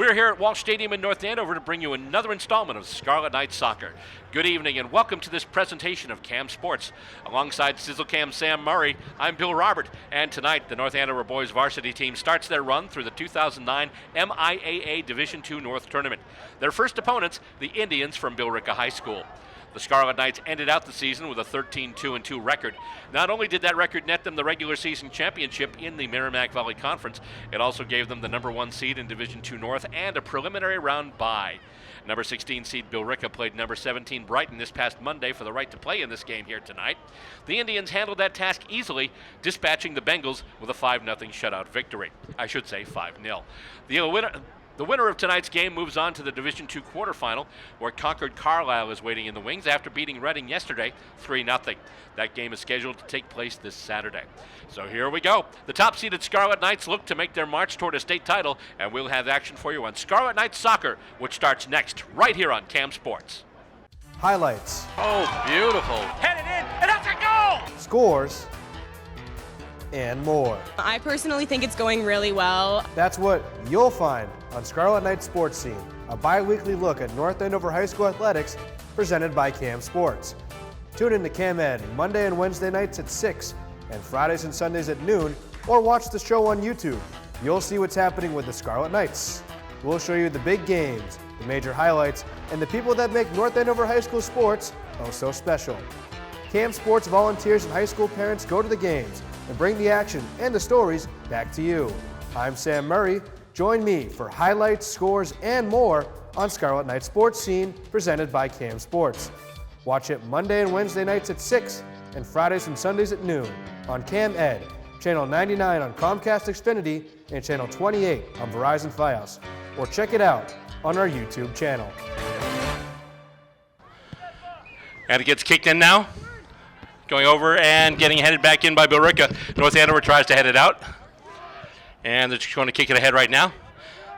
We're here at Walsh Stadium in North Andover to bring you another installment of Scarlet Knights Soccer. Good evening and welcome to this presentation of Cam Sports. Alongside Sizzle Cam Sam Murray, I'm Bill Robert, and tonight the North Andover boys varsity team starts their run through the 2009 MIAA Division II North Tournament. Their first opponents, the Indians from Billerica High School. The Scarlet Knights ended out the season with a 13-2-2 record. Not only did that record net them the regular season championship in the Merrimack Valley Conference, it also gave them the number 1 seed in Division II North and a preliminary round bye. Number 16 seed Billerica played number 17 Brighton this past Monday for the right to play in this game here tonight. The Indians handled that task easily, dispatching the Bengals with a 5-0 shutout victory. I should say 5-0. The winner of tonight's game moves on to the Division II quarterfinal, where Concord Carlisle is waiting in the wings after beating Reading yesterday 3-0. That game is scheduled to take place this Saturday. So here we go. The top-seeded Scarlet Knights look to make their march toward a state title, and we'll have action for you on Scarlet Knights Soccer, which starts next, right here on Cam Sports. Highlights. Oh, beautiful. Headed in, and that's a goal! Scores. And more. I personally think it's going really well. That's what you'll find on Scarlet Knights Sports Scene, a bi-weekly look at North Andover High School athletics presented by Cam Sports. Tune in to Cam Ed Monday and Wednesday nights at 6 and Fridays and Sundays at noon, or watch the show on YouTube. You'll see what's happening with the Scarlet Knights. We'll show you the big games, the major highlights, and the people that make North Andover High School sports oh so special. Cam Sports volunteers and high school parents go to the games and bring the action and the stories back to you. I'm Sam Murray. Join me for highlights, scores, and more on Scarlet Knights Sports Scene presented by Cam Sports. Watch it Monday and Wednesday nights at 6 and Fridays and Sundays at noon on Cam Ed, Channel 99 on Comcast Xfinity and Channel 28 on Verizon Fios. Or check it out on our YouTube channel. And it gets kicked in now. Going over and getting headed back in by Billerica. North Andover tries to head it out. And they're just going to kick it ahead right now.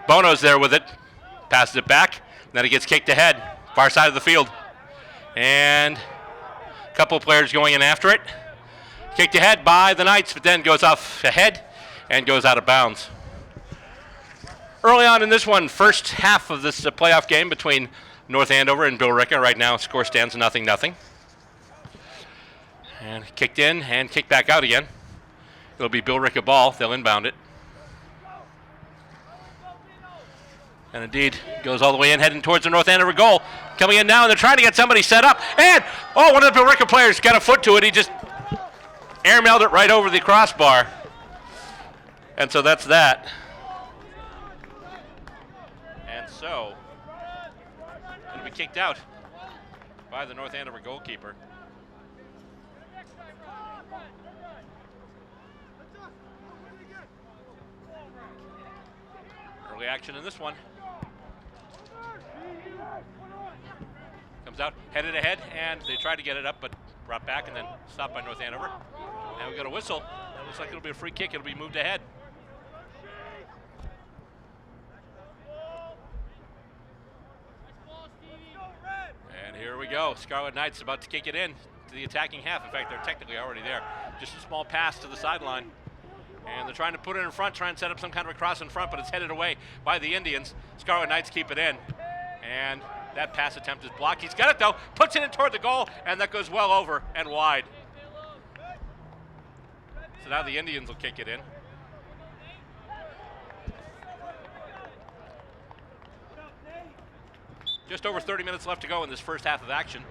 Bono's there with it. Passes it back. Then it gets kicked ahead. Far side of the field. And a couple of players going in after it. Kicked ahead by the Knights, but then goes off ahead and goes out of bounds. Early on in this one, first half of this playoff game between North Andover and Billerica. Right now, score stands 0-0. And kicked in and kicked back out again. It'll be Billerica ball. They'll inbound it. And indeed, goes all the way in, heading towards the North Andover goal. Coming in now, and they're trying to get somebody set up. And, one of the Billerica players got a foot to it. He just airmailed it right over the crossbar. And so that's that. And so, it'll be kicked out by the North Andover goalkeeper. Early action in this one. Comes out, headed ahead, and they tried to get it up, but brought back and then stopped by North Andover. And we got a whistle. It looks like it'll be a free kick. It'll be moved ahead. And here we go. Scarlet Knights about to kick it in to the attacking half. In fact, they're technically already there. Just a small pass to the sideline. And they're trying to put it in front, try and set up some kind of a cross in front, but it's headed away by the Indians. Scarlet Knights keep it in. And that pass attempt is blocked. He's got it, though. Puts it in toward the goal, and that goes well over and wide. So now the Indians will kick it in. Just over 30 minutes left to go in this first half of action.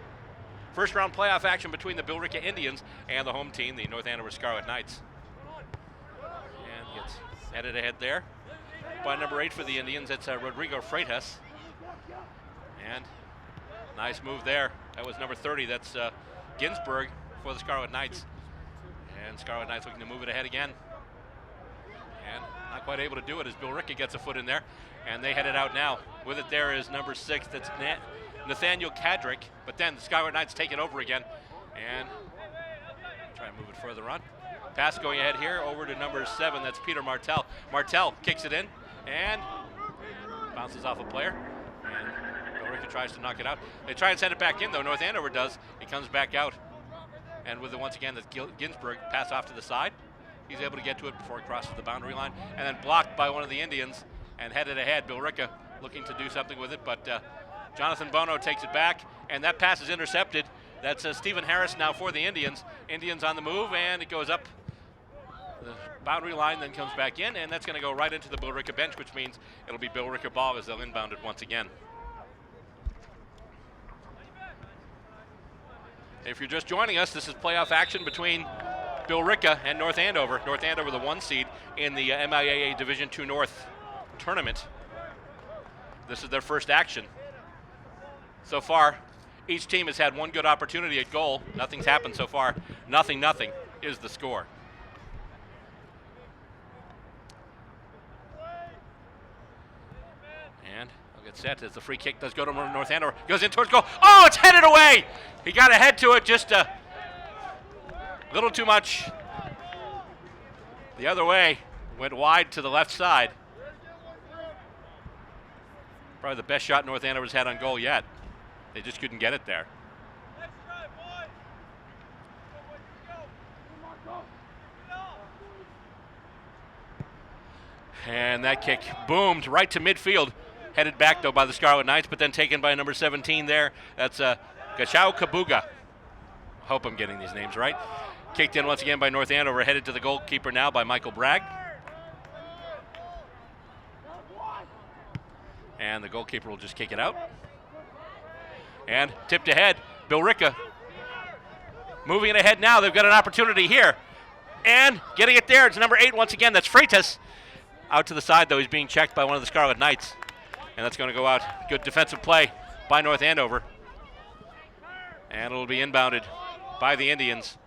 First round playoff action between the Billerica Indians and the home team, the North Andover Scarlet Knights. And gets headed ahead there by number 8 for the Indians. It's Rodrigo Freitas. And nice move there. That was number 30. That's Ginsburg for the Scarlet Knights. And Scarlet Knights looking to move it ahead again. And not quite able to do it as Billerica gets a foot in there. And they head it out now. With it there is number 6. That's Nathaniel Kadrick. But then the Scarlet Knights take it over again. And try and move it further on. Pass going ahead here over to number 7. That's Peter Martell. Martell kicks it in and bounces off a player. And Billerica tries to knock it out. They try and send it back in, though. North Andover does. It comes back out. And with it once again, that's Ginsburg pass off to the side. He's able to get to it before it crosses the boundary line. And then blocked by one of the Indians and headed ahead. Billerica looking to do something with it, but Jonathan Bono takes it back, and that pass is intercepted. That's Stephen Harris now for the Indians. Indians on the move, and it goes up the boundary line, then comes back in, and that's going to go right into the Billerica bench, which means it'll be Billerica ball as they'll inbound it once again. If you're just joining us, this is playoff action between Billerica and North Andover. North Andover, the 1 seed in the MIAA Division II North tournament. This is their first action. So far, each team has had one good opportunity at goal. Nothing's happened so far. Nothing is the score. And I'll get set as the free kick does go to North Andover. Goes in towards goal. Oh, it's headed away! He got ahead to it just a little too much. The other way, went wide to the left side. Probably the best shot North Andover's had on goal yet. They just couldn't get it there. And that kick boomed right to midfield. Headed back, though, by the Scarlet Knights, but then taken by number 17 there. That's Gachao Kabuga. Hope I'm getting these names right. Kicked in once again by North Andover, headed to the goalkeeper now by Michael Bragg. And the goalkeeper will just kick it out. And tipped ahead, Billerica. Moving it ahead now, they've got an opportunity here. And getting it there, it's number 8 once again, that's Freitas. Out to the side, though, he's being checked by one of the Scarlet Knights. And that's going to go out. Good defensive play by North Andover. And it'll be inbounded by the Indians.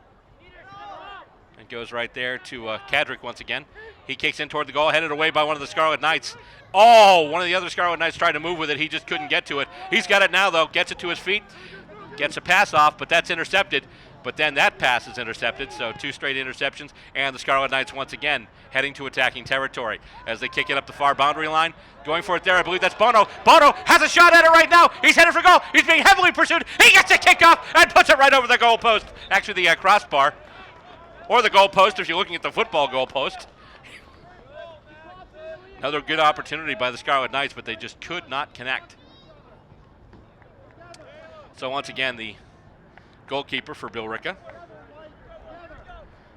It goes right there to Kadrick once again. He kicks in toward the goal, headed away by one of the Scarlet Knights. Oh, one of the other Scarlet Knights tried to move with it. He just couldn't get to it. He's got it now, though. Gets it to his feet. Gets a pass off, but that's intercepted. But then that pass is intercepted, so 2 straight interceptions. And the Scarlet Knights once again heading to attacking territory as they kick it up the far boundary line. Going for it there, I believe that's Bono. Bono has a shot at it right now. He's headed for goal. He's being heavily pursued. He gets a kickoff and puts it right over the goal post. Actually, the crossbar. Or the goal post if you're looking at the football goal post. Another good opportunity by the Scarlet Knights, but they just could not connect. So once again, the goalkeeper for Billerica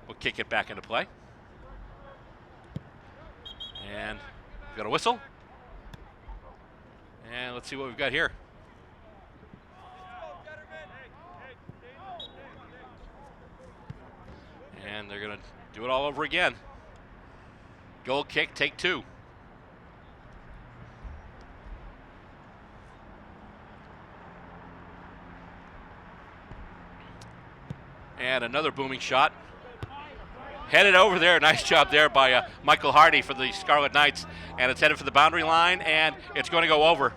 will kick it back into play. And we've got a whistle. And let's see what we've got here. And they're going to do it all over again. Goal kick, take 2. And another booming shot. Headed over there. Nice job there by Michael Hardy for the Scarlet Knights. And it's headed for the boundary line, and it's going to go over.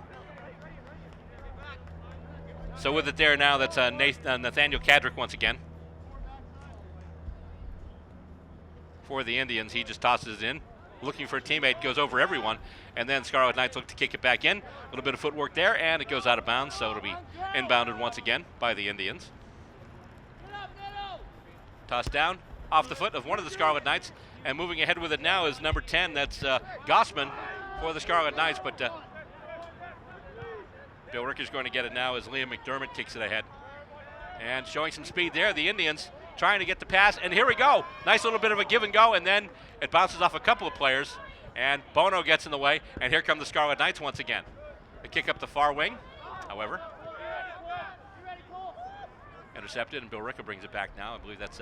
So with it there now, that's Nathaniel Kadrick once again. For the Indians, he just tosses it in. Looking for a teammate, goes over everyone. And then Scarlet Knights look to kick it back in. A little bit of footwork there, and it goes out of bounds, so it'll be inbounded once again by the Indians. Tossed down off the foot of one of the Scarlet Knights, and moving ahead with it now is number 10. That's Gossman for the Scarlet Knights, but Billerica's going to get it now as Liam McDermott kicks it ahead. And showing some speed there, the Indians trying to get the pass, and here we go. Nice little bit of a give and go, and then it bounces off a couple of players, and Bono gets in the way, and here come the Scarlet Knights once again. A kick up the far wing, however. Intercepted, and Billerica brings it back now. I believe that's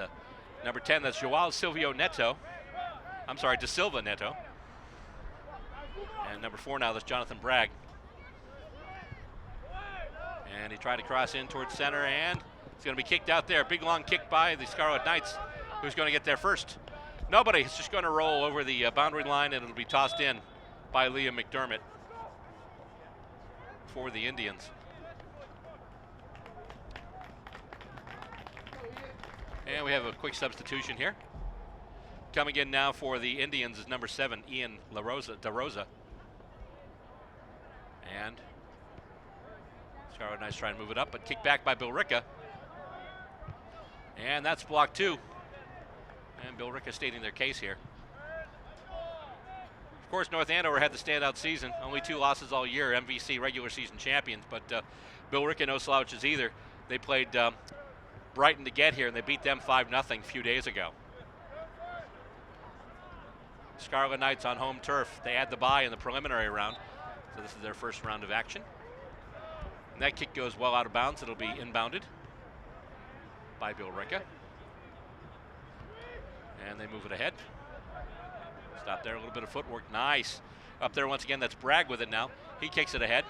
number 10. That's Joao Silvio Neto. I'm sorry, De Silva Neto. And number 4 now, that's Jonathan Bragg. And he tried to cross in towards center, and it's going to be kicked out there. Big long kick by the Scarlet Knights. Who's going to get there first? Nobody. It's just going to roll over the boundary line, and it'll be tossed in by Liam McDermott for the Indians. And we have a quick substitution here. Coming in now for the Indians is number 7, Ian DeRosa. And Scarlet Knights trying to move it up, but kicked back by Billerica. And that's blocked 2. And Billerica stating their case here. Of course, North Andover had the standout season. Only 2 losses all year, MVC regular season champions, but Billerica no slouches either. They played Brighton to get here, and they beat them 5-0 a few days ago. Scarlet Knights on home turf. They had the bye in the preliminary round, so this is their first round of action. And that kick goes well out of bounds. It'll be inbounded by Billerica. And they move it ahead. Stop there, a little bit of footwork. Nice. Up there once again, that's Bragg with it now. He kicks it ahead.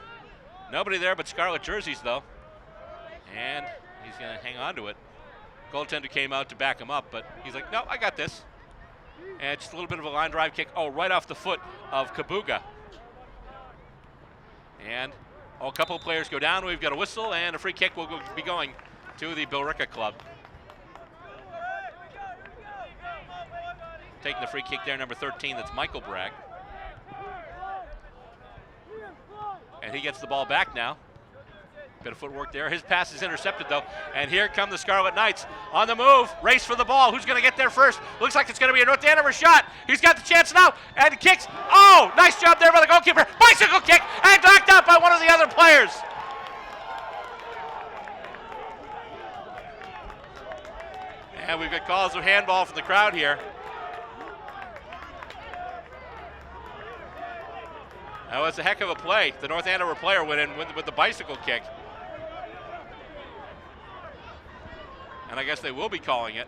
Nobody there but Scarlet jerseys, though. And he's going to hang on to it. Goaltender came out to back him up, but he's like, no, I got this. And just a little bit of a line drive kick. Oh, right off the foot of Kabuga. And a couple of players go down. We've got a whistle, and a free kick will be going to the Billerica club. Taking the free kick there, number 13, that's Michael Bragg. And he gets the ball back now. Bit of footwork there. His pass is intercepted, though. And here come the Scarlet Knights on the move. Race for the ball. Who's going to get there first? Looks like it's going to be a North Andover shot. He's got the chance now. And kicks. Oh, nice job there by the goalkeeper. Bicycle kick and knocked out by one of the other players. And we've got calls of handball from the crowd here. That was a heck of a play. The North Andover player went in with the bicycle kick. And I guess they will be calling it.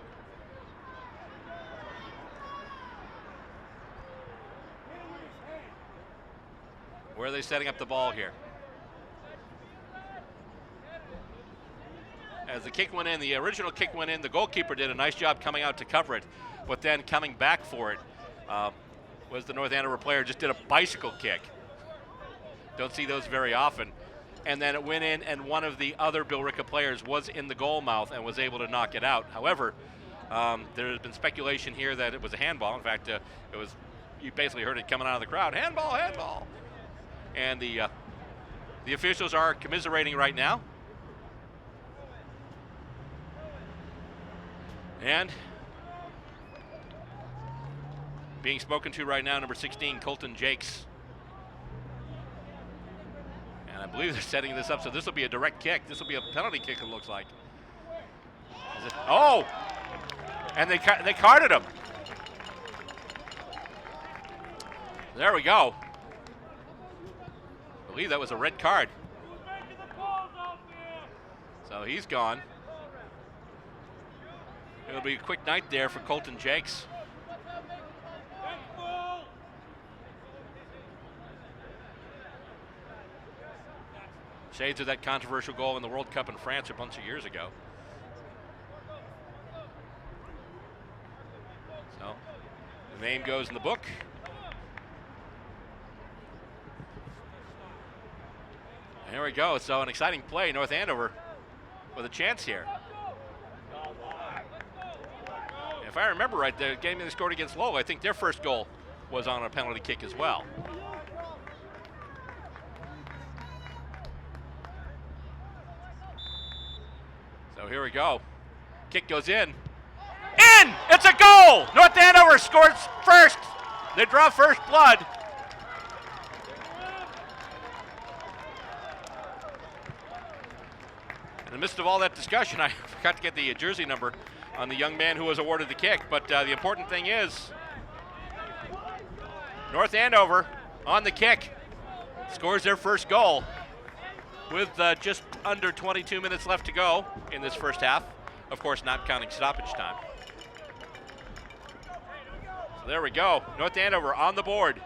Where are they setting up the ball here? As the kick went in, the original kick went in, the goalkeeper did a nice job coming out to cover it, but then coming back for it was the North Andover player, just did a bicycle kick. Don't see those very often. And then it went in, and one of the other Billerica players was in the goal mouth and was able to knock it out. However, there has been speculation here that it was a handball. In fact, it was, you basically heard it coming out of the crowd, handball, handball. And the officials are commiserating right now. And being spoken to right now, number 16, Colton Jakes. And I believe they're setting this up, so this will be a direct kick. This will be a penalty kick, it looks like. Oh! And they carded him. There we go. I believe that was a red card. So he's gone. It'll be a quick night there for Colton Jakes. Shades of that controversial goal in the World Cup in France a bunch of years ago. So the name goes in the book. And here we go. So an exciting play. North Andover with a chance here. If I remember right, the game they scored against Lowell, I think their first goal was on a penalty kick as well. So here we go. Kick goes in. In! It's a goal! North Andover scores first. They draw first blood. In the midst of all that discussion, I forgot to get the jersey number on the young man who was awarded the kick, but the important thing is North Andover on the kick scores their first goal with just under 22 minutes left to go in this first half, of course not counting stoppage time. So there we go, North Andover on the board.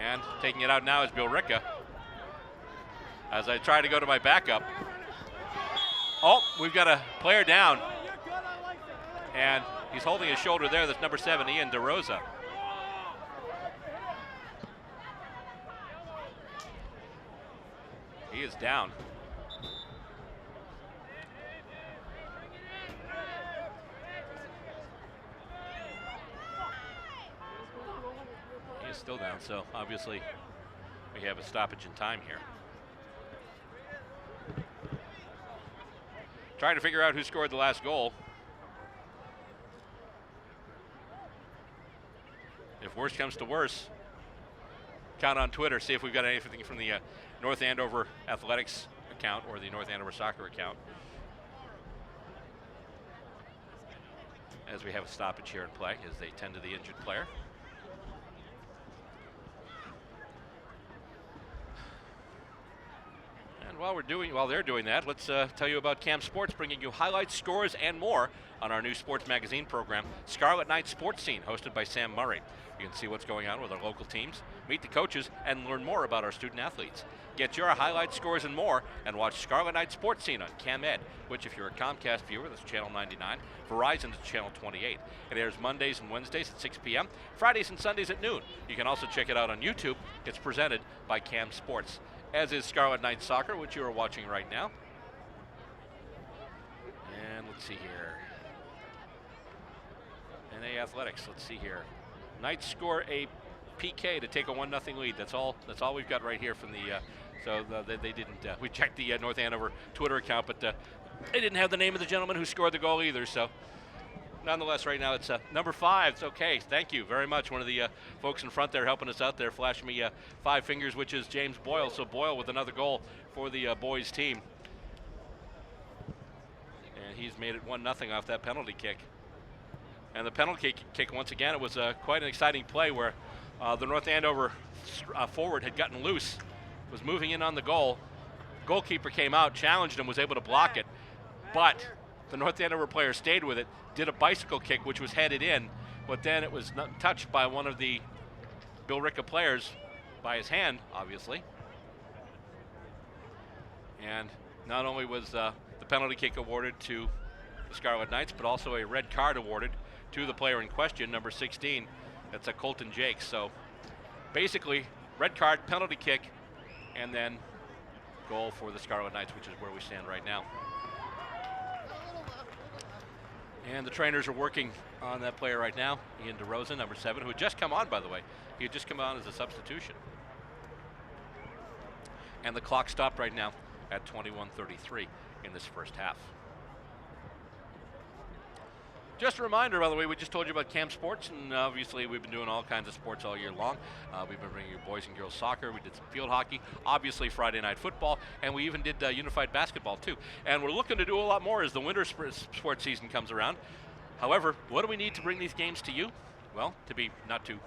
And taking it out now is Billerica. As I try to go to my backup. Oh, we've got a player down. And he's holding his shoulder there. That's number 7, Ian DeRosa. He is down. He is still down, so obviously we have a stoppage in time here. trying to figure out who scored the last goal. If worse comes to worse, count on Twitter, see if we've got anything from the North Andover Athletics account or the North Andover Soccer account. As we have a stoppage here in play as they tend to the injured player. And while they're doing that, let's tell you about Cam Sports, bringing you highlights, scores, and more on our new sports magazine program, Scarlet Knights Sports Scene, hosted by Sam Murray. You can see what's going on with our local teams, meet the coaches, and learn more about our student athletes. Get your highlights, scores, and more, and watch Scarlet Knights Sports Scene on CamEd, which if you're a Comcast viewer, that's channel 99, Verizon is channel 28. It airs Mondays and Wednesdays at 6 p.m., Fridays and Sundays at noon. You can also check it out on YouTube. It's presented by Cam Sports, as is Scarlet Knights Soccer, which you are watching right now. And let's see here. NA Athletics, let's see here. Knights score a PK to take a 1-0 lead. That's all we've got right here from the. They didn't. We checked the North Andover Twitter account, but they didn't have the name of the gentleman who scored the goal either. So, nonetheless, right now it's number 5. It's okay. Thank you very much. One of the folks in front there helping us out there, flashing me 5 fingers, which is James Boyle. So Boyle with another goal for the boys team, and he's made it 1-0 off that penalty kick. And the penalty kick, once again, it was quite an exciting play where the North Andover forward had gotten loose, was moving in on the goal. Goalkeeper came out, challenged him, was able to block it. But the North Andover player stayed with it, did a bicycle kick, which was headed in, but then it was not touched by one of the Billerica players, by his hand, obviously. And not only was the penalty kick awarded to the Scarlet Knights, but also a red card awarded to the player in question, number 16. That's a Colton Jakes. So basically, red card, penalty kick, and then goal for the Scarlet Knights, which is where we stand right now. And the trainers are working on that player right now, Ian DeRosa, number 7, who had just come on, by the way. He had just come on as a substitution. And the clock stopped right now at 21:33 in this first half. Just a reminder, by the way, we just told you about Cam Sports, and obviously we've been doing all kinds of sports all year long. We've been bringing you boys and girls soccer. We did some field hockey, obviously Friday night football, and we even did unified basketball too. And we're looking to do a lot more as the winter sports season comes around. However, what do we need to bring these games to you? Well, to be not too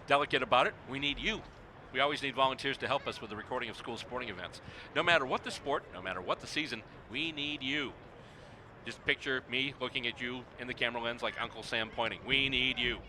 delicate about it, we need you. We always need volunteers to help us with the recording of school sporting events. No matter what the sport, no matter what the season, we need you. Just picture me looking at you in the camera lens like Uncle Sam pointing. We need you.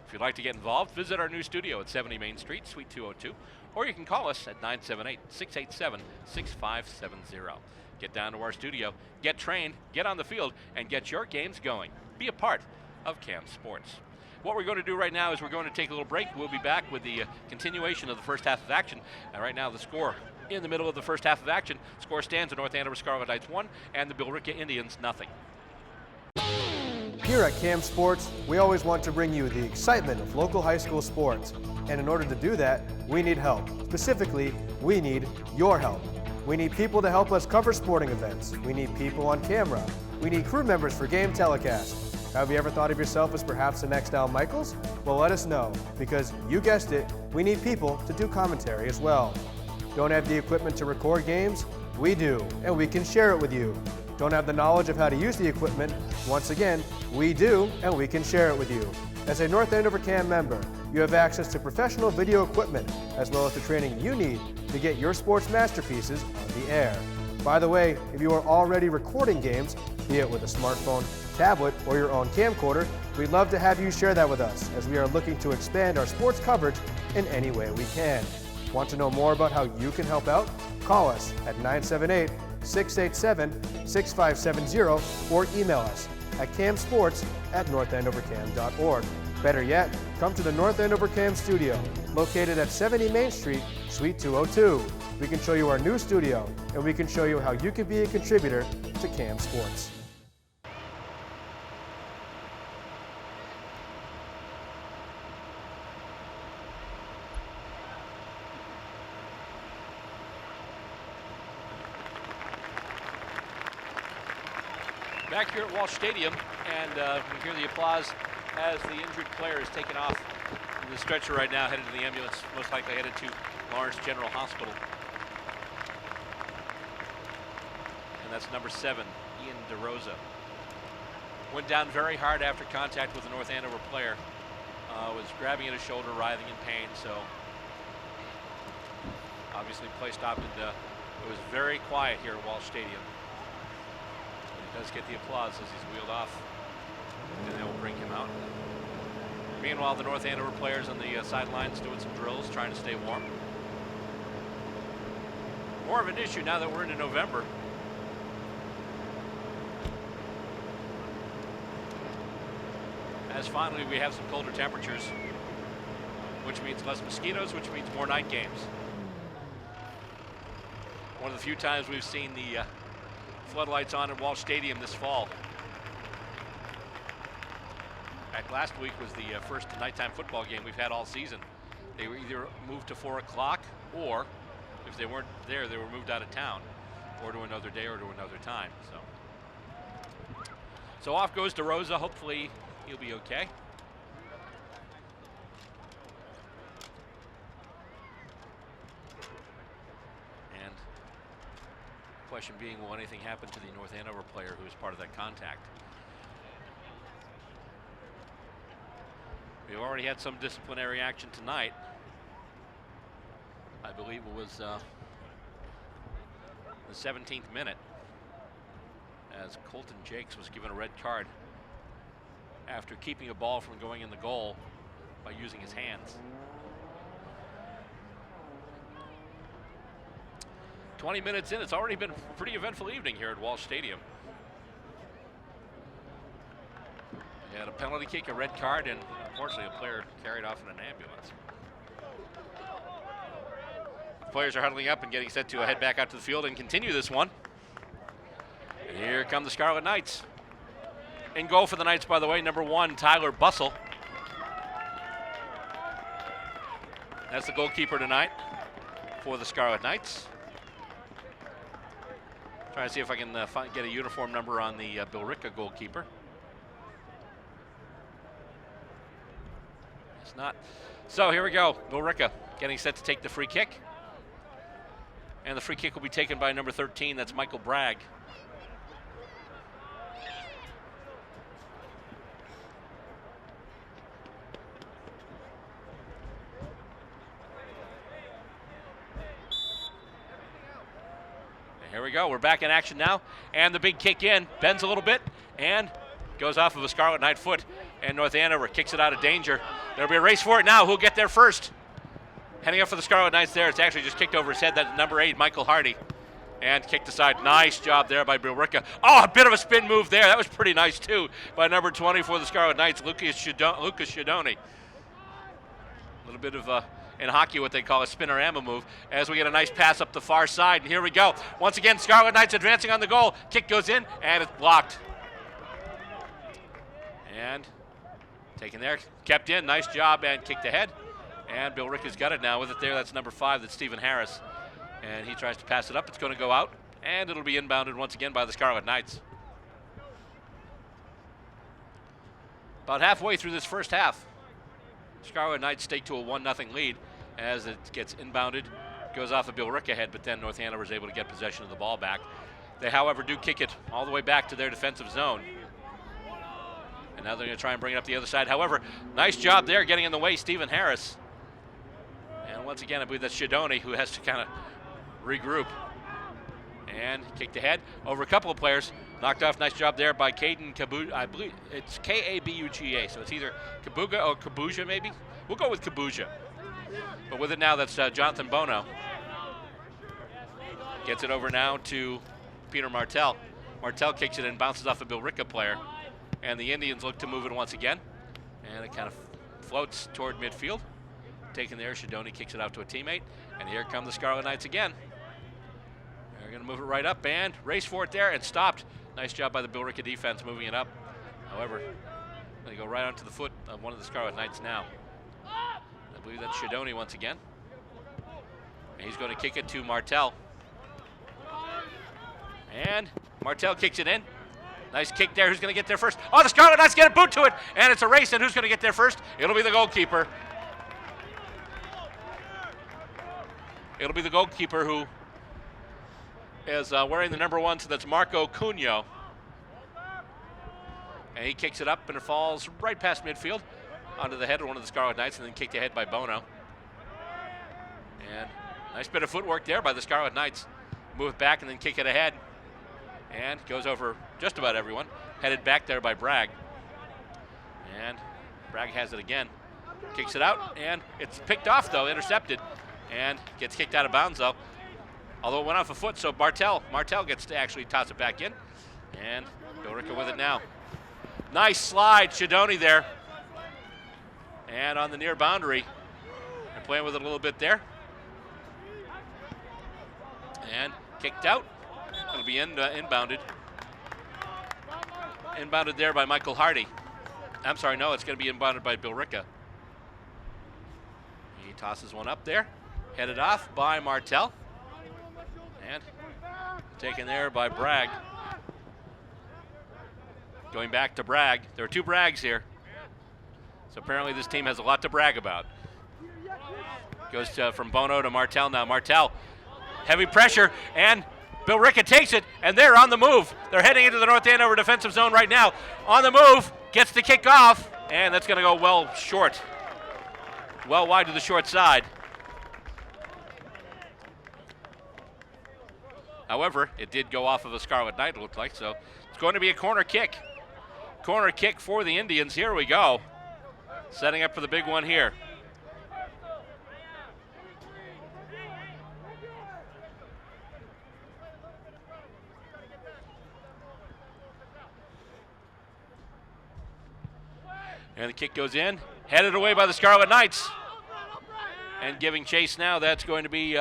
If you'd like to get involved, visit our new studio at 70 Main Street, Suite 202, or you can call us at 978-687-6570. Get down to our studio, get trained, get on the field, and get your games going. Be a part of Cam Sports. What we're going to do right now is we're going to take a little break. We'll be back with the continuation of the first half of action. And right now the score in the middle of the first half of action. Score stands at North Andover Scarlet Knights 1 and the Billerica Indians 0. Here at Cam Sports, we always want to bring you the excitement of local high school sports. And in order to do that, we need help. Specifically, we need your help. We need people to help us cover sporting events. We need people on camera. We need crew members for game telecast. Have you ever thought of yourself as perhaps the next Al Michaels? Well, let us know, because you guessed it, we need people to do commentary as well. Don't have the equipment to record games? We do, and we can share it with you. Don't have the knowledge of how to use the equipment? Once again, we do, and we can share it with you. As a North Andover Cam member, you have access to professional video equipment, as well as the training you need to get your sports masterpieces on the air. By the way, if you are already recording games, be it with a smartphone, tablet, or your own camcorder, we'd love to have you share that with us, as we are looking to expand our sports coverage in any way we can. Want to know more about how you can help out? Call us at 978-687-6570 or email us at camsports@northandovercam.org. Better yet, come to the North Andover Cam studio, located at 70 Main Street, Suite 202. We can show you our new studio, and we can show you how you can be a contributor to Cam Sports. Back here at Walsh Stadium, and we hear the applause as the injured player is taken off the stretcher right now, headed to the ambulance, most likely headed to Lawrence General Hospital. And that's number 7, Ian DeRosa. Went down very hard after contact with the North Andover player. Was grabbing at his shoulder, writhing in pain, so obviously play stopped, and it was very quiet here at Walsh Stadium. He does get the applause as he's wheeled off, and they will bring him out. Meanwhile, the North Andover players on the sidelines doing some drills, trying to stay warm. More of an issue now that we're into November. As finally we have some colder temperatures, which means less mosquitoes, which means more night games. One of the few times we've seen the floodlights on at Walsh Stadium this fall. In fact, last week was the first nighttime football game we've had all season. They were either moved to 4 o'clock, or if they weren't there, they were moved out of town, or to another day or to another time. So off goes DeRosa. Hopefully he'll be okay. And the question being, will anything happen to the North Andover player who was part of that contact? We've already had some disciplinary action tonight. I believe it was the 17th minute, as Colton Jakes was given a red card after keeping a ball from going in the goal by using his hands. 20 minutes in, it's already been a pretty eventful evening here at Walsh Stadium. They had a penalty kick, a red card, and unfortunately a player carried off in an ambulance. The players are huddling up and getting set to head back out to the field and continue this one. And here come the Scarlet Knights. In goal for the Knights, by the way, number 1, Tyler Bussell. That's the goalkeeper tonight for the Scarlet Knights. Trying to see if I can get a uniform number on the Billerica goalkeeper. It's not. So here we go. Billerica getting set to take the free kick. And the free kick will be taken by number 13. That's Michael Bragg. Here we go. We're back in action now. And the big kick in. Bends a little bit and goes off of a Scarlet Knight foot. And North Andover kicks it out of danger. There'll be a race for it now. Who'll get there first? Heading up for the Scarlet Knights there. It's actually just kicked over his head. That's number 8, Michael Hardy. And kicked aside. Nice job there by Billerica. Oh, a bit of a spin move there. That was pretty nice, too, by number 20 for the Scarlet Knights, Lucas Shadoni. A little bit of in hockey what they call a spinorama move, as we get a nice pass up the far side. And here we go. Once again, Scarlet Knights advancing on the goal. Kick goes in, and it's blocked. And taken there, kept in. Nice job, and kicked ahead. And Billerica's got it now with it there. That's number 5, that's Stephen Harris. And he tries to pass it up. It's going to go out, and it'll be inbounded once again by the Scarlet Knights. About halfway through this first half, Scarlet Knights stake to a 1-0 lead as it gets inbounded, goes off a Billerica head, but then North Andover is able to get possession of the ball back. They, however, do kick it all the way back to their defensive zone. And now they're going to try and bring it up the other side. However, nice job there getting in the way, Stephen Harris. And once again, I believe that's Shadoni who has to kind of regroup. And kicked ahead over a couple of players. Knocked off. Nice job there by Caden Kabuga. I believe it's K-A-B-U-G-A, so it's either Kabuga or Kabuja maybe. We'll go with Kabuja. But with it now, that's Jonathan Bono. Gets it over now to Peter Martell. Martell kicks it and bounces off a Billerica player. And the Indians look to move it once again. And it kind of floats toward midfield. Taken there, Shadoni kicks it out to a teammate. And here come the Scarlet Knights again. They're going to move it right up and race for it there and stopped. Nice job by the Billerica defense moving it up. However, they go right onto the foot of one of the Scarlet Knights now. I believe that's Shadoni once again. And he's going to kick it to Martell. And Martell kicks it in. Nice kick there. Who's going to get there first? Oh, the Scarlet Knights get a boot to it, and it's a race, and who's going to get there first? It'll be the goalkeeper. It'll be the goalkeeper who is wearing the number 1, so that's Marco Cunho. And he kicks it up, and it falls right past midfield onto the head of one of the Scarlet Knights, and then kicked ahead by Bono. And nice bit of footwork there by the Scarlet Knights. Move it back and then kick it ahead. And goes over just about everyone. Headed back there by Bragg. And Bragg has it again. Kicks it out, and it's picked off, though, intercepted. And gets kicked out of bounds, though. Although it went off a foot, so Martel gets to actually toss it back in. And Billerica with it now. Nice slide, Shadoni there. And on the near boundary. They're playing with it a little bit there. And kicked out. It'll be inbounded. Inbounded there by Michael Hardy. I'm sorry, no, it's going to be inbounded by Billerica. He tosses one up there. Headed off by Martel. And taken there by Bragg. Going back to Bragg. There are 2 Braggs here. So apparently this team has a lot to brag about. Goes from Bono to Martel now. Martel, heavy pressure, and Billerica takes it, and they're on the move. They're heading into the North Andover defensive zone right now. On the move, gets the kick off, and that's going to go well short. Well wide to the short side. However, it did go off of a Scarlet Knight, it looked like, so it's going to be a corner kick. Corner kick for the Indians. Here we go. Setting up for the big one here. And the kick goes in, headed away by the Scarlet Knights. And giving chase now, that's going to be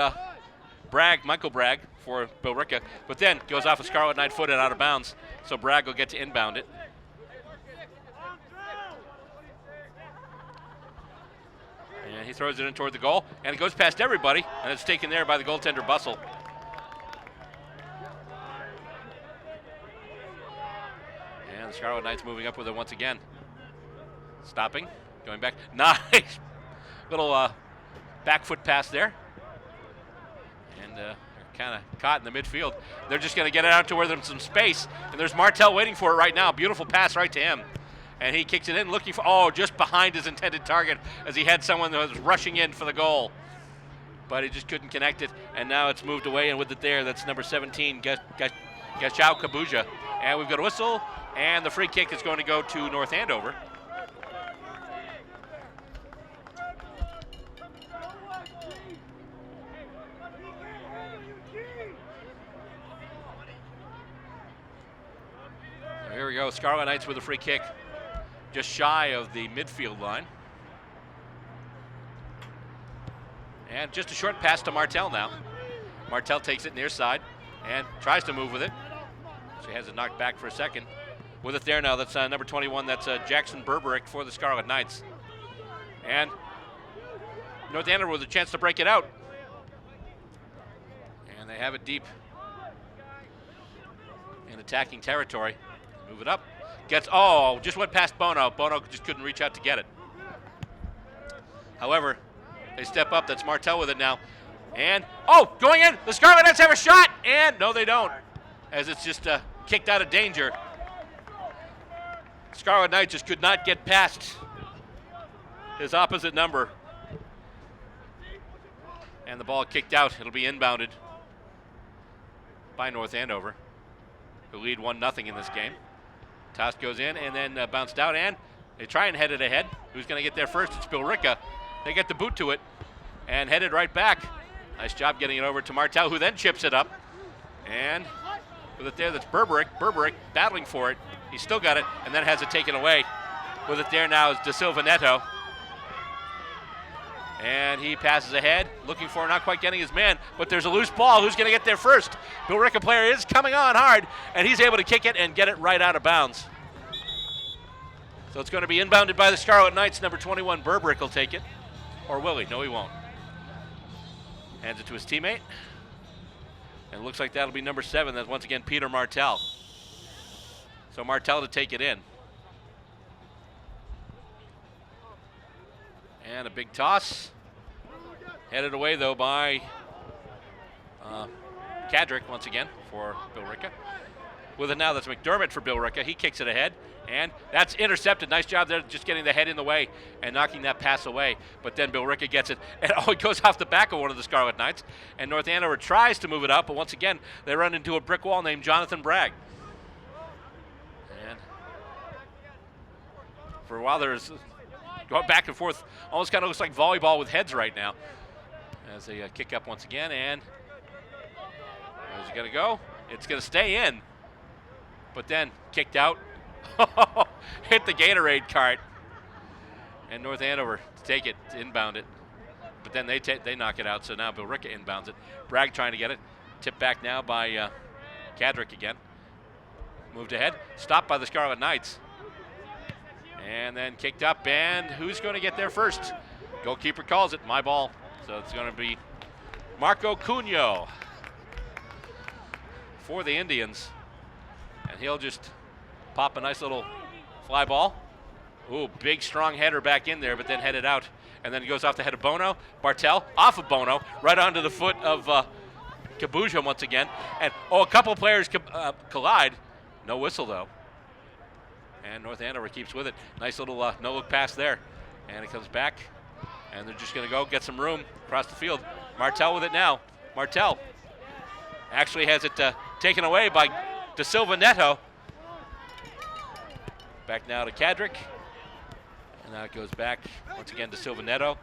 Michael Bragg for Billerica. But then goes off a Scarlet Knight foot and out of bounds. So Bragg will get to inbound it. And he throws it in toward the goal, and it goes past everybody, and it's taken there by the goaltender, Bussell. And the Scarlet Knights moving up with it once again. Stopping, going back. Nice little back foot pass there. And they're kind of caught in the midfield. They're just going to get it out to where there's some space, and there's Martel waiting for it right now. Beautiful pass right to him. And he kicks it in, looking for, just behind his intended target as he had someone that was rushing in for the goal. But he just couldn't connect it, and now it's moved away, and with it there, that's number 17, Gashau Kabuja. And we've got a whistle, and the free kick is going to go to North Andover. So here we go, Scarlet Knights with a free kick. Just shy of the midfield line. And just a short pass to Martel now. Martel takes it near side and tries to move with it. She has it knocked back for a second. With it there now, that's number 21, that's Jackson Berberick for the Scarlet Knights. And North Andover with a chance to break it out. And they have it deep in attacking territory. Move it up. Just went past Bono. Bono just couldn't reach out to get it. However, they step up. That's Martel with it now. And, going in. The Scarlet Knights have a shot. And, no, they don't. As it's just kicked out of danger. Scarlet Knight just could not get past his opposite number. And the ball kicked out. It'll be inbounded by North Andover, who lead 1-0 in this game. Toss goes in and then bounced out, and they try and head it ahead. Who's going to get there first? It's Billerica. They get the boot to it and headed right back. Nice job getting it over to Martel, who then chips it up. And with it there, that's Berberick. Berberick battling for it. He's still got it, and then has it taken away. With it there now is De Silva Neto. And he passes ahead, looking for, not quite getting his man, but there's a loose ball. Who's going to get there first? Billerica player is coming on hard, and he's able to kick it and get it right out of bounds. So it's going to be inbounded by the Scarlet Knights. Number 21, Berberick will take it. Or will he? No, he won't. Hands it to his teammate. And it looks like that'll be number 7. That's once again Peter Martel. So Martell to take it in. And a big toss. Headed away, though, by Cadrick once again for Billerica. With it now, that's McDermott for Billerica. He kicks it ahead, and that's intercepted. Nice job there, just getting the head in the way and knocking that pass away. But then Billerica gets it, and it goes off the back of one of the Scarlet Knights. And North Andover tries to move it up, but once again, they run into a brick wall named Jonathan Bragg. And for a while, there's going back and forth. Almost kind of looks like volleyball with heads right now. As they kick up once again, and where's it going to go? It's going to stay in. But then kicked out, hit the Gatorade cart, and North Andover to take it, to inbound it. But then they knock it out, so now Billerica inbounds it. Bragg trying to get it, tipped back now by Cadrick again. Moved ahead, stopped by the Scarlet Knights. And then kicked up, and who's going to get there first? Goalkeeper calls it, my ball. So it's going to be Marco Cunho for the Indians. And he'll just pop a nice little fly ball. Ooh, big strong header back in there, but then headed out. And then he goes off the head of Bono. Bartel off of Bono, right onto the foot of Kabuja once again. And a couple players collide. No whistle though. And North Andover keeps with it. Nice little no-look pass there. And it comes back. And they're just going to go get some room across the field. Martell with it now. Martell actually has it taken away by De Silva Neto. Back now to Cadrick. And now it goes back once again to Silva Neto.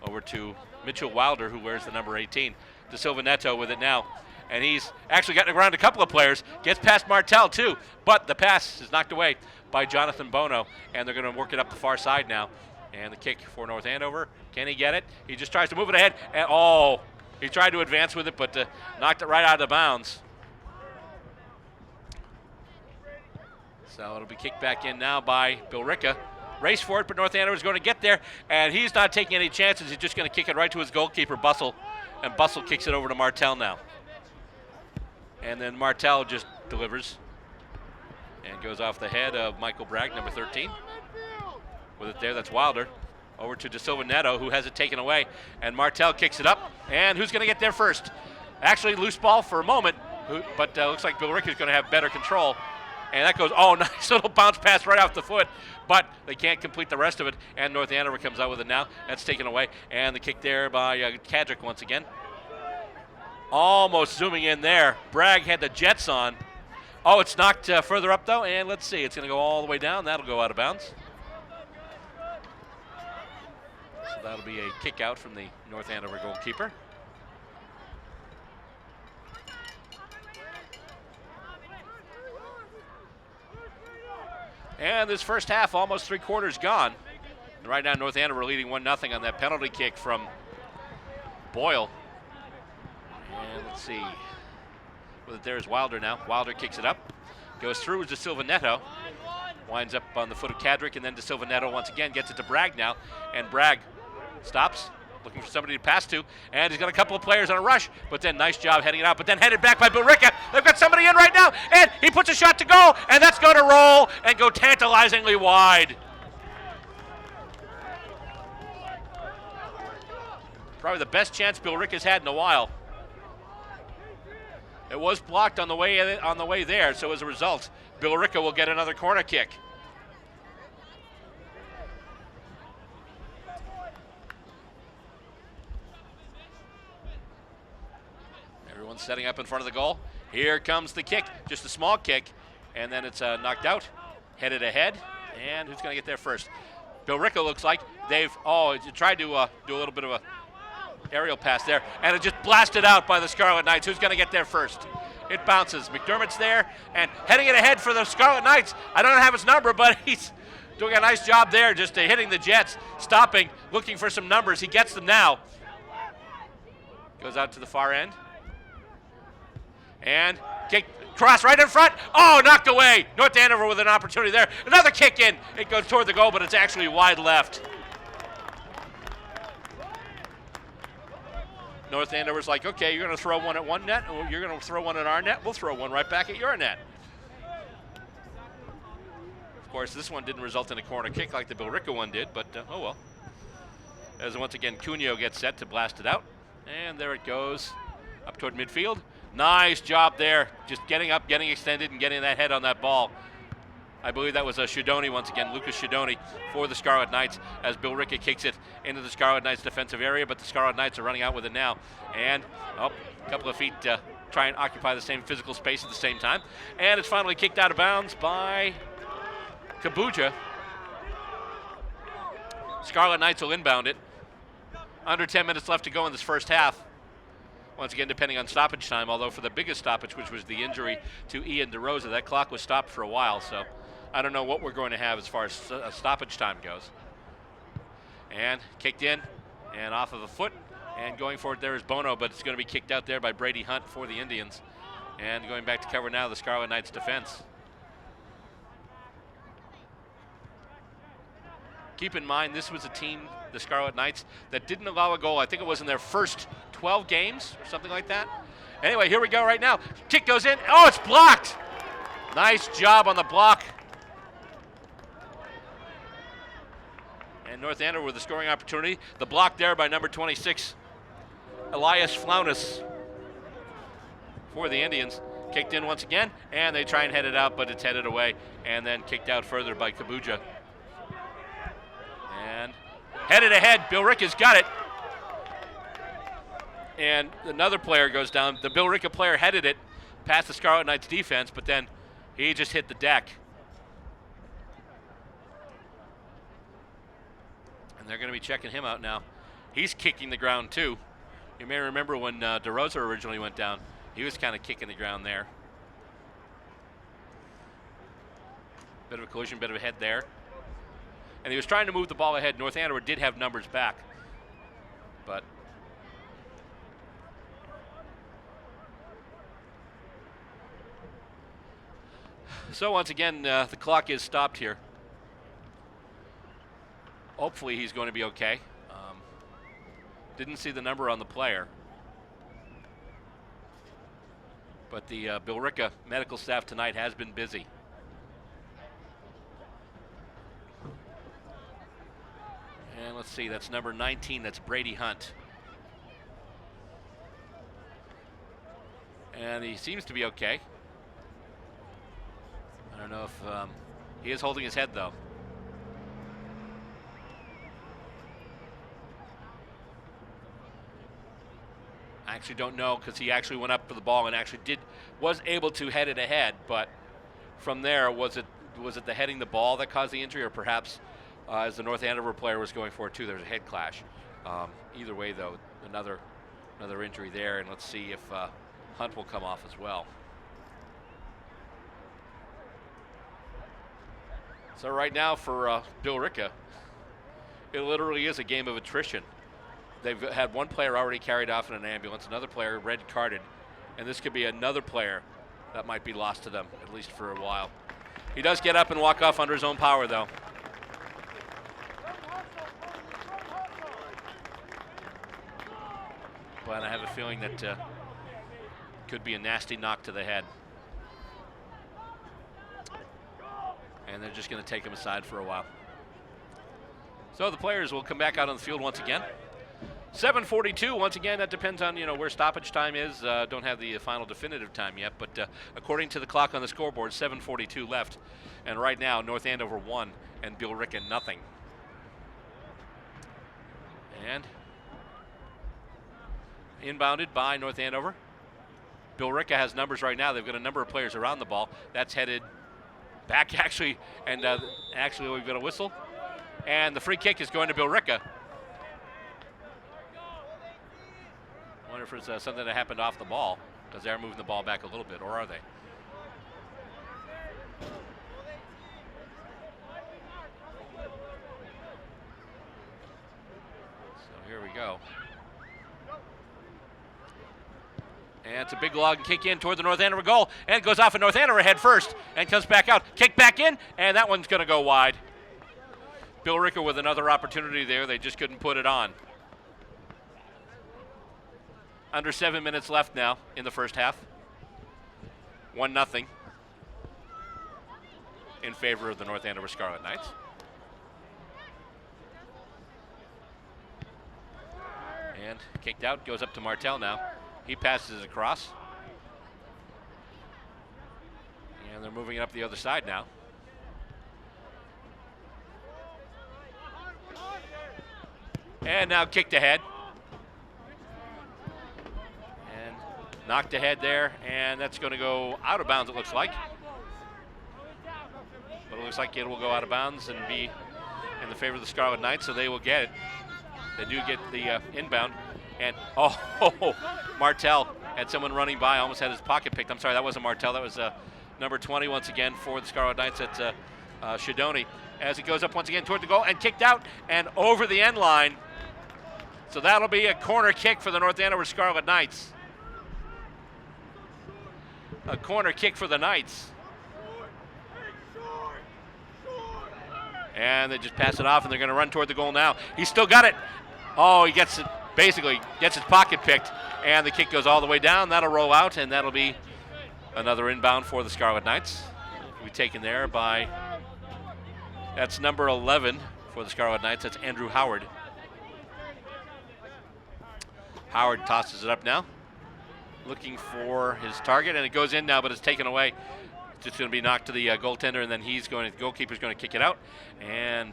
Over to Mitchell Wilder, who wears the number 18. De Silva Neto with it now. And he's actually gotten around a couple of players. Gets past Martell too. But the pass is knocked away by Jonathan Bono. And they're going to work it up the far side now. And the kick for North Andover. Can he get it? He just tries to move it ahead. And he tried to advance with it, but knocked it right out of bounds. So it'll be kicked back in now by Billerica. Race for it, but North Andover is going to get there. And he's not taking any chances. He's just going to kick it right to his goalkeeper, Bussell. And Bussell kicks it over to Martell now. And then Martell just delivers. And goes off the head of Michael Bragg, number 13. With it there, that's Wilder. Over to De Silva Neto, who has it taken away. And Martell kicks it up. And who's going to get there first? Actually, loose ball for a moment, but looks like Billerica is going to have better control. And that goes, nice little bounce pass right off the foot. But they can't complete the rest of it. And North Andover comes out with it now. That's taken away. And the kick there by Cadrick once again. Almost zooming in there. Bragg had the jets on. It's knocked further up, though. And let's see. It's going to go all the way down. That'll go out of bounds. So that'll be a kick out from the North Andover goalkeeper. And this first half, almost 3/4 gone. And right now, North Andover leading 1-0 on that penalty kick from Boyle. And let's see. With it there is Wilder now. Wilder kicks it up. Goes through De Silva Neto. Winds up on the foot of Cadrick, and then De Silva Neto once again gets it to Bragg now. And Bragg stops, looking for somebody to pass to. And he's got a couple of players on a rush, but then nice job heading it out. But then headed back by Billerica. They've got somebody in right now, and he puts a shot to go, and that's going to roll and go tantalizingly wide. Probably the best chance Billerica's had in a while. It was blocked on the way there, so as a result, Billerica will get another corner kick. Everyone's setting up in front of the goal. Here comes the kick, just a small kick, and then it's knocked out, headed ahead, and who's going to get there first? Billerica looks like they've tried to do a little bit of a aerial pass there, and it just blasted out by the Scarlet Knights. Who's going to get there first? It bounces. McDermott's there, and heading it ahead for the Scarlet Knights. I don't have his number, but he's doing a nice job there, just hitting the jets, stopping, looking for some numbers. He gets them now. Goes out to the far end. And kick, cross right in front. Knocked away. North Andover with an opportunity there. Another kick in. It goes toward the goal, but it's actually wide left. North Andover's like, okay, you're going to throw one at one net, or you're going to throw one at our net. We'll throw one right back at your net. course, this one didn't result in a corner kick like the Billerica one did, but oh well. As once again, Cuneo gets set to blast it out. And there it goes, up toward midfield. Nice job there, just getting up, getting extended, and getting that head on that ball. I believe that was Shidoni once again, Lucas Shidoni for the Scarlet Knights as Billerica kicks it into the Scarlet Knights defensive area, but the Scarlet Knights are running out with it now. And, a couple of feet try and occupy the same physical space at the same time. And it's finally kicked out of bounds by Kabuja. Scarlet Knights will inbound it. Under 10 minutes left to go in this first half. Once again, depending on stoppage time, although for the biggest stoppage, which was the injury to Ian DeRosa, that clock was stopped for a while, so I don't know what we're going to have as far as stoppage time goes. And kicked in and off of a foot, and going for it there is Bono, but it's going to be kicked out there by Brady Hunt for the Indians. And going back to cover now the Scarlet Knights defense. Keep in mind, this was a team, the Scarlet Knights, that didn't allow a goal. I think it was in their first 12 games or something like that. Anyway, here we go right now. Kick goes in. Oh, it's blocked. Nice job on the block. And North Andover with a scoring opportunity. The block there by number 26, Elias Flaunis for the Indians. Kicked in once again, and they try and head it out, but it's headed away, and then kicked out further by Kabuja. And headed ahead, Billerica's got it. And another player goes down. The Billerica player headed it past the Scarlet Knights defense, but then he just hit the deck. And they're going to be checking him out now. He's kicking the ground too. You may remember when DeRosa originally went down, he was kind of kicking the ground there. Bit of a collision, bit of a head there. And he was trying to move the ball ahead. North Andover did have numbers back, but so once again, the clock is stopped here. Hopefully he's going to be okay. Didn't see the number on the player, but the Billerica medical staff tonight has been busy. And let's see, that's number 19, that's Brady Hunt. And he seems to be okay. I don't know if he is holding his head though. I actually don't know, because he actually went up for the ball and actually was able to head it ahead, but from there, was it the heading the ball that caused the injury, or perhaps as the North Andover player was going for it too, there was a head clash. Either way though, another injury there, and let's see if Hunt will come off as well. So right now for Billerica, it literally is a game of attrition. They've had one player already carried off in an ambulance, another player red carded, and this could be another player that might be lost to them, at least for a while. He does get up and walk off under his own power though. But I have a feeling that could be a nasty knock to the head. And they're just going to take him aside for a while. So the players will come back out on the field once again. 7:42, once again, that depends on, where stoppage time is. Don't have the final definitive time yet, but according to the clock on the scoreboard, 7:42 left. And right now, North Andover 1 and Billerica 0. And inbounded by North Andover. Billerica has numbers right now. They've got a number of players around the ball. That's headed back, actually, and actually we've got a whistle. And the free kick is going to Billerica. I wonder if it's something that happened off the ball, because they're moving the ball back a little bit, or are they? So here we go. And it's a big log kick in toward the North Andover goal, and it goes off at North Andover head first and comes back out. Kick back in, and that one's going to go wide. Billerica with another opportunity there. They just couldn't put it on. Under 7 minutes left now in the first half. 1-0. in favor of the North Andover Scarlet Knights. And kicked out, goes up to Martell now. He passes it across. And they're moving it up the other side now. And now kicked ahead. And knocked ahead there, and that's going to go out of bounds, it looks like. But it looks like it will go out of bounds and be in the favor of the Scarlet Knights, so they will get it. They do get the inbound. And, Martell had someone running by, almost had his pocket picked. I'm sorry, that wasn't Martell. That was number 20 once again for the Scarlet Knights. That's Shidoni. As it goes up once again toward the goal and kicked out and over the end line. So that'll be a corner kick for the North Andover Scarlet Knights. A corner kick for the Knights. And they just pass it off, and they're going to run toward the goal now. He's still got it. Oh, he gets it, basically gets his pocket picked, and the kick goes all the way down. That'll roll out, and that'll be another inbound for the Scarlet Knights. We'll be taken there by, that's number 11 for the Scarlet Knights. That's Andrew Howard. Howard tosses it up now, looking for his target, and it goes in now, but it's taken away. It's just going to be knocked to the goaltender, and then the goalkeeper's going to kick it out. And,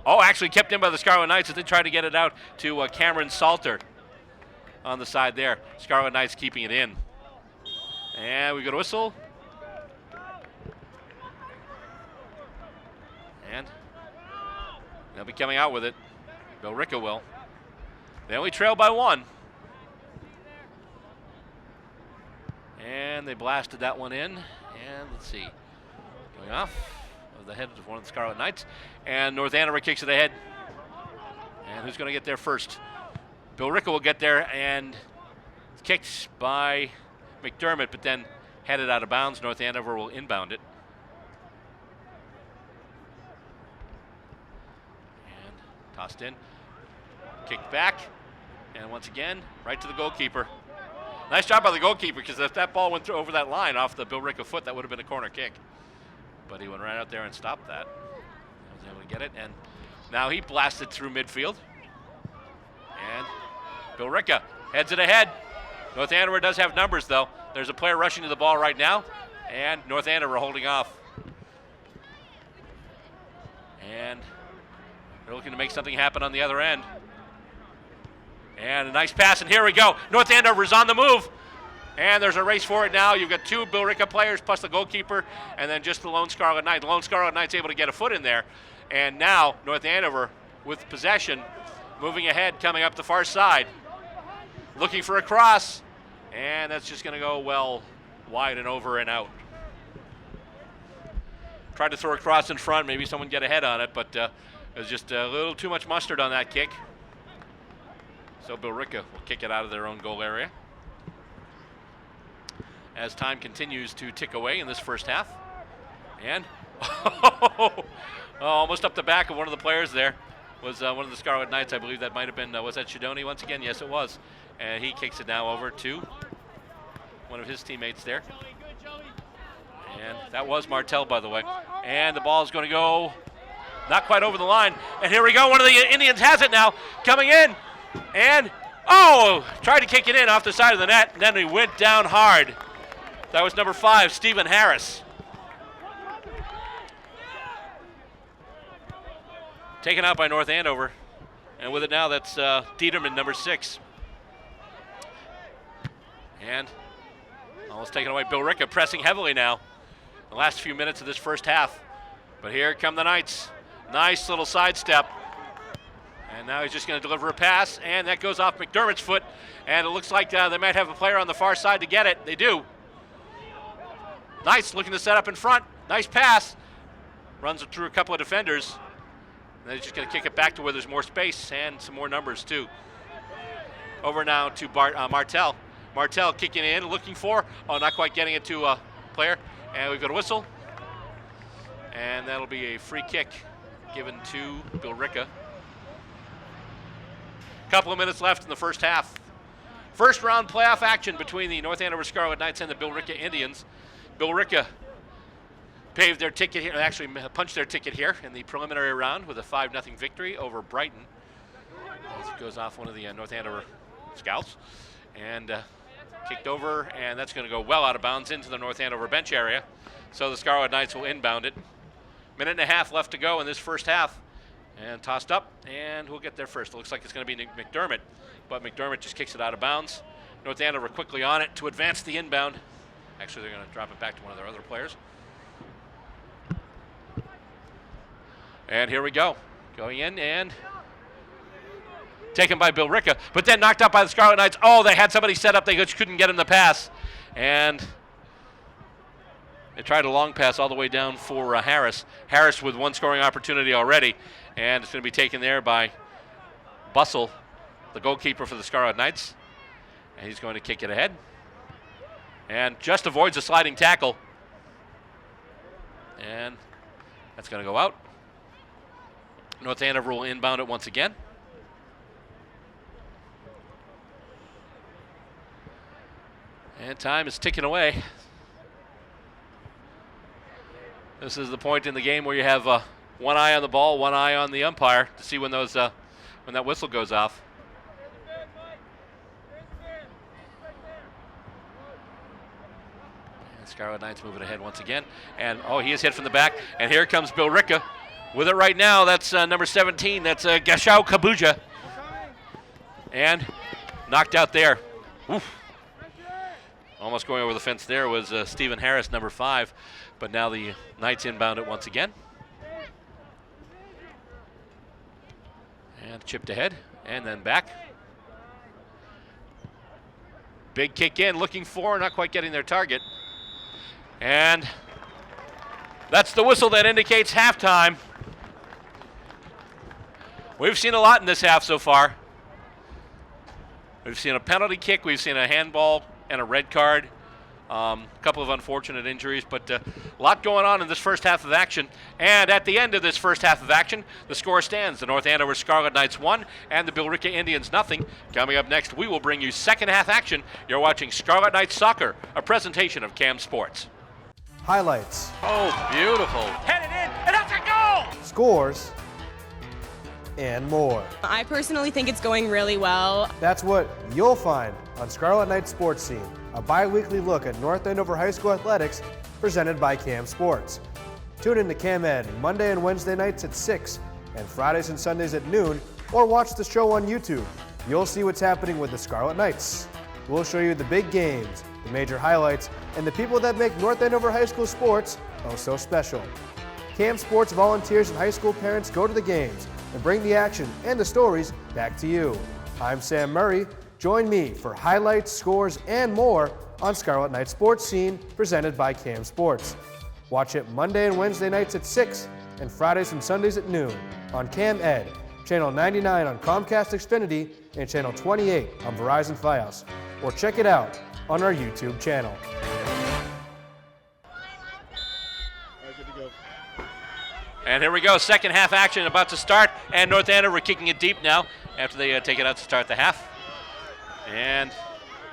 actually kept in by the Scarlet Knights as they try to get it out to Cameron Salter on the side there. Scarlet Knights keeping it in. And we got a whistle. And they'll be coming out with it. Billerica will. They only trail by 1. And they blasted that one in. And let's see. Going off of the head of one of the Scarlet Knights. And North Andover kicks it ahead. And who's going to get there first? Billerica will get there, and it's kicked by McDermott, but then headed out of bounds. North Andover will inbound it. And tossed in. Kicked back. And once again, right to the goalkeeper. Nice job by the goalkeeper, because if that ball went through over that line off the Billerica foot, that would have been a corner kick. But he went right out there and stopped that. He was able to get it, and now he blasted through midfield. And Billerica heads it ahead. North Andover does have numbers, though. There's a player rushing to the ball right now, and North Andover holding off. And they're looking to make something happen on the other end. And a nice pass, and here we go. North Andover's on the move. And there's a race for it now. You've got 2 Billerica players plus the goalkeeper, and then just the lone Scarlet Knight. The lone Scarlet Knight's able to get a foot in there. And now North Andover with possession, moving ahead, coming up the far side. Looking for a cross, and that's just going to go well wide and over and out. Tried to throw a cross in front, maybe someone get a head on it, but it was just a little too much mustard on that kick. So Billerica will kick it out of their own goal area as time continues to tick away in this first half. And almost up the back of one of the players there was one of the Scarlet Knights. I believe that might have been, was that Shidoni once again? Yes, it was. And he kicks it now over to one of his teammates there. And that was Martell, by the way. And the ball is going to go not quite over the line. And here we go. One of the Indians has it now, coming in. And, tried to kick it in off the side of the net, and then he went down hard. That was number 5, Stephen Harris. Taken out by North Andover. And with it now, that's Dieterman, number 6. And almost taken away. Billerica pressing heavily now. The last few minutes of this first half. But here come the Knights. Nice little sidestep. And now he's just going to deliver a pass, and that goes off McDermott's foot. And it looks like they might have a player on the far side to get it. They do. Nice, looking to set up in front. Nice pass. Runs it through a couple of defenders. And then he's just going to kick it back to where there's more space and some more numbers, too. Over now to Martell. Martell kicking in, looking for, not quite getting it to a player. And we've got a whistle. And that'll be a free kick given to Billerica. Couple of minutes left in the first half. First round playoff action between the North Andover Scarlet Knights and the Billerica Indians. Billerica paved their ticket here, actually punched their ticket here in the preliminary round with a 5-0 victory over Brighton. As it goes off one of the North Andover Scouts. And kicked over, and that's going to go well out of bounds into the North Andover bench area. So the Scarlet Knights will inbound it. Minute and a half left to go in this first half. And tossed up, and we'll get there first. It looks like it's going to be McDermott, but McDermott just kicks it out of bounds. North Andover quickly on it to advance the inbound. Actually, they're going to drop it back to one of their other players. And here we go. Going in and taken by Billerica, but then knocked out by the Scarlet Knights. Oh, they had somebody set up. They just couldn't get him to pass. And they tried a long pass all the way down for Harris. Harris with one scoring opportunity already. And it's going to be taken there by Bussell, the goalkeeper for the Scarlet Knights. And he's going to kick it ahead. And just avoids a sliding tackle. And that's going to go out. North Andover will inbound it once again. And time is ticking away. This is the point in the game where you have one eye on the ball, one eye on the umpire to see when those when that whistle goes off. And Scarlet Knights moving ahead once again. And he is hit from the back. And here comes Billerica with it right now. That's number 17. That's Gashau Kabuja. And knocked out there. Oof. Almost going over the fence there was Stephen Harris, number 5. But now the Knights inbound it once again. And chipped ahead and then back. Big kick in, looking for, not quite getting their target. And that's the whistle that indicates halftime. We've seen a lot in this half so far. We've seen a penalty kick, we've seen a handball and a red card. A couple of unfortunate injuries, but a lot going on in this first half of action. And at the end of this first half of action, the score stands. The North Andover Scarlet Knights 1 and the Billerica Indians 0. Coming up next, we will bring you second half action. You're watching Scarlet Knights Soccer, a presentation of CAM Sports. Highlights. Oh, beautiful. Headed in, and that's a goal! Scores. And more. I personally think it's going really well. That's what you'll find on Scarlet Knights Sports Scene, a bi-weekly look at North Andover High School athletics presented by CAM Sports. Tune in to CAM Ed Monday and Wednesday nights at 6 and Fridays and Sundays at noon, or watch the show on YouTube. You'll see what's happening with the Scarlet Knights. We'll show you the big games, the major highlights, and the people that make North Andover High School sports oh so special. CAM Sports volunteers and high school parents go to the games and bring the action and the stories back to you. I'm Sam Murray. Join me for highlights, scores, and more on Scarlet Knights Sports Scene presented by CAM Sports. Watch it Monday and Wednesday nights at 6 and Fridays and Sundays at noon on CAM Ed, Channel 99 on Comcast Xfinity and Channel 28 on Verizon Fios. Or check it out on our YouTube channel. And here we go, second half action about to start, and North Andover kicking it deep now after they take it out to start the half. And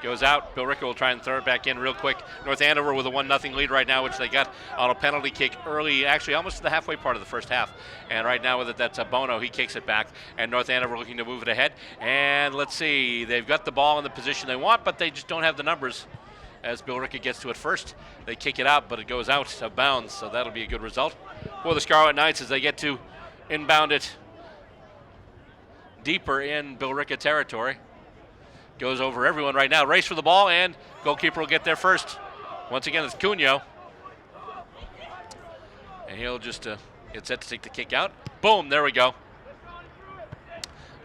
goes out. Billerica will try and throw it back in real quick. North Andover with a 1-0 lead right now, which they got on a penalty kick early, actually almost to the halfway part of the first half. And right now with it, that's Bono. He kicks it back, and North Andover looking to move it ahead. And let's see, they've got the ball in the position they want, but they just don't have the numbers. As Billerica gets to it first, they kick it out, but it goes out of bounds, so that'll be a good result for the Scarlet Knights as they get to inbound it deeper in Billerica territory. Goes over everyone right now. Race for the ball, and goalkeeper will get there first. Once again, it's Cunio. And he'll just get set to take the kick out. Boom, there we go.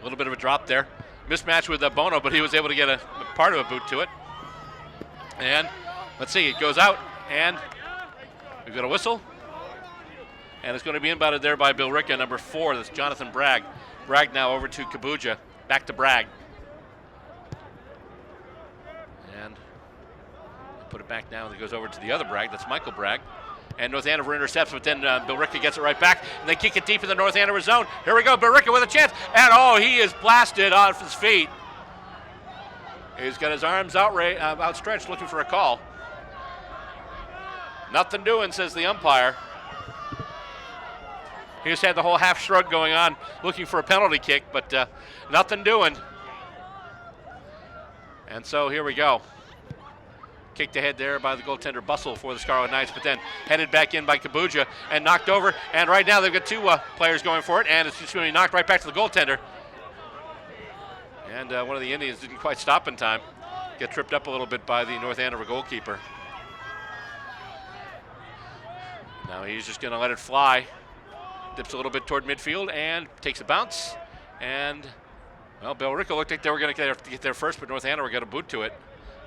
A little bit of a drop there. Mismatch with Bono, but he was able to get a part of a boot to it. And let's see, it goes out, and we've got a whistle. And it's going to be inbounded there by Billerica, number 4. That's Jonathan Bragg. Bragg now over to Kabuja. Back to Bragg. And put it back now, and it goes over to the other Bragg. That's Michael Bragg. And North Andover intercepts, but then Billerica gets it right back, and they kick it deep in the North Andover zone. Here we go, Billerica with a chance, and he is blasted off his feet. He's got his arms outstretched looking for a call. Nothing doing, says the umpire. He just had the whole half shrug going on, looking for a penalty kick, but nothing doing. And so here we go. Kicked ahead there by the goaltender Bustle for the Scarlet Knights, but then headed back in by Kabuja and knocked over. And right now they've got two players going for it, and it's just going to be knocked right back to the goaltender. And one of the Indians didn't quite stop in time. Get tripped up a little bit by the North Andover goalkeeper. Now he's just going to let it fly. Dips a little bit toward midfield and takes a bounce. And, well, Billerica looked like they were going to get there first, but North Andover got a boot to it.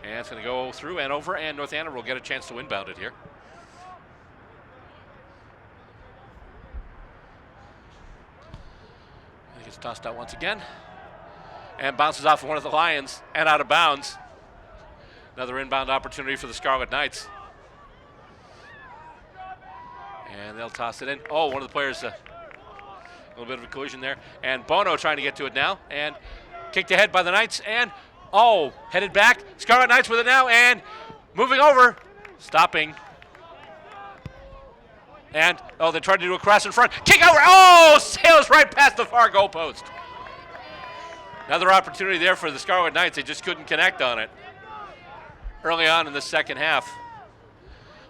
And it's going to go through and over, and North Andover will get a chance to inbound it here. I think it's tossed out once again. And bounces off one of the Lions and out of bounds. Another inbound opportunity for the Scarlet Knights. And they'll toss it in. Oh, one of the players, a little bit of a collision there. And Bono trying to get to it now. And kicked ahead by the Knights. And, oh, headed back. Scarlet Knights with it now. And moving over. Stopping. And, oh, they tried to do a cross in front. Kick over. Oh, sails right past the far goal post. Another opportunity there for the Scarlet Knights. They just couldn't connect on it early on in the second half.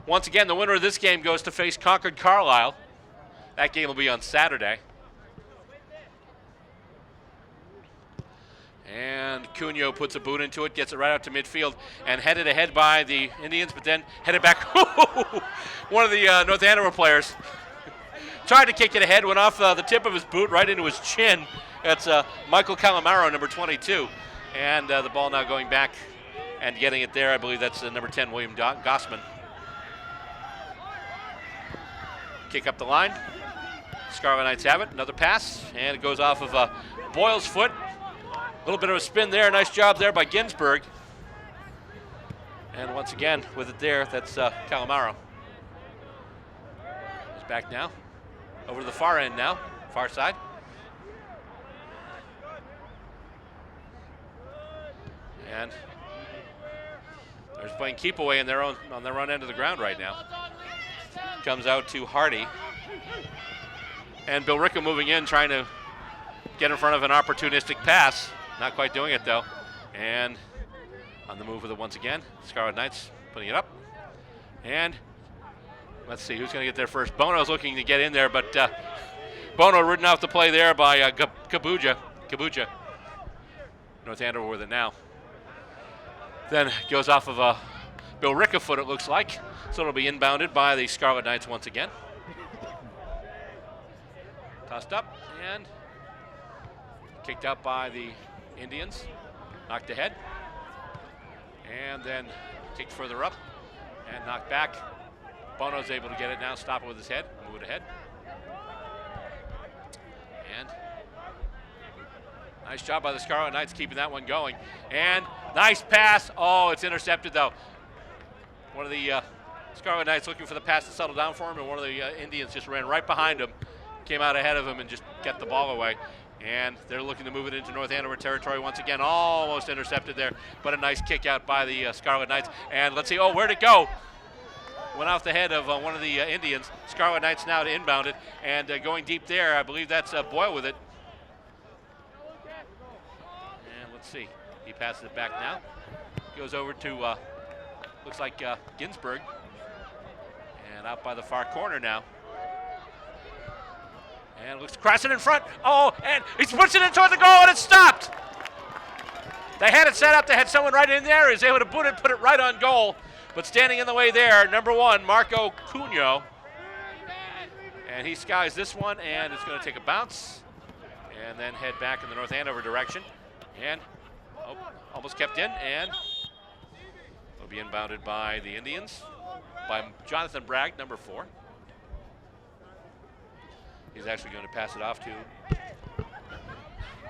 Once again, the winner of this game goes to face Concord Carlisle. That game will be on Saturday. And Cuneo puts a boot into it, gets it right out to midfield, and headed ahead by the Indians, but then headed back. One of the North Andover players tried to kick it ahead, went off the tip of his boot right into his chin. That's Michael Calamaro, number 22. And the ball now going back and getting it there. I believe that's number 10, William Gossman. Kick up the line. Scarlet Knights have it. Another pass, and it goes off of Boyle's foot. A little bit of a spin there. Nice job there by Ginsberg. And once again, with it there, that's Calamaro. He's back now. Over to the far end now, far side. And they're playing keep away on their own end of the ground right now. Comes out to Hardy. And Billerica moving in, trying to get in front of an opportunistic pass. Not quite doing it, though. And on the move with it once again. Scarlet Knights putting it up. And let's see who's going to get there first. Bono's looking to get in there, but Bono ridden off the play there by Kabuja. North Andover with it now. Then goes off of a Billerica foot, it looks like. So it'll be inbounded by the Scarlet Knights once again. Tossed up and kicked out by the Indians. Knocked ahead. And then kicked further up and knocked back. Bono's able to get it now, stop it with his head, move it ahead. And nice job by the Scarlet Knights keeping that one going. And nice pass. Oh, it's intercepted though. One of the Scarlet Knights looking for the pass to settle down for him, and one of the Indians just ran right behind him, came out ahead of him and just got the ball away. And they're looking to move it into North Andover territory once again. Almost intercepted there, but a nice kick out by the Scarlet Knights. And let's see, oh, where'd it go? Went off the head of one of the Indians. Scarlet Knights now to inbound it, and going deep there, I believe that's Boyle with it. And let's see, he passes it back now. Goes over to, looks like Ginsberg. And out by the far corner now. And looks to cross it in front. Oh, and he's pushing it toward the goal, and it's stopped. They had it set up. They had someone right in there. He was able to put it right on goal. But standing in the way there, number 1, Marco Cuneo. And he skies this one, and it's going to take a bounce. And then head back in the North Andover direction. And almost kept in, and will be inbounded by the Indians, by Jonathan Bragg, number 4. He's actually going to pass it off to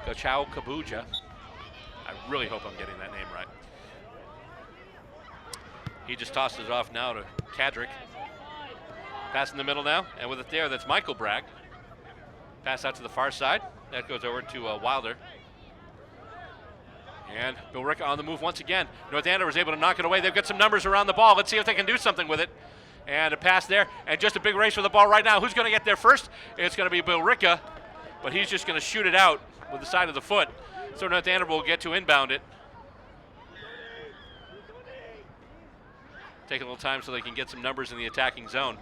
Gachao Kabuja. I really hope I'm getting that name right. He just tosses it off now to Kadrick. Pass in the middle now, and with it there, that's Michael Bragg. Pass out to the far side. That goes over to Wilder. And Billerica on the move once again. North Andover is able to knock it away. They've got some numbers around the ball. Let's see if they can do something with it. And a pass there, and just a big race for the ball right now. Who's going to get there first? It's going to be Billerica, but he's just going to shoot it out with the side of the foot. So North Andover will get to inbound it. Take a little time so they can get some numbers in the attacking zone.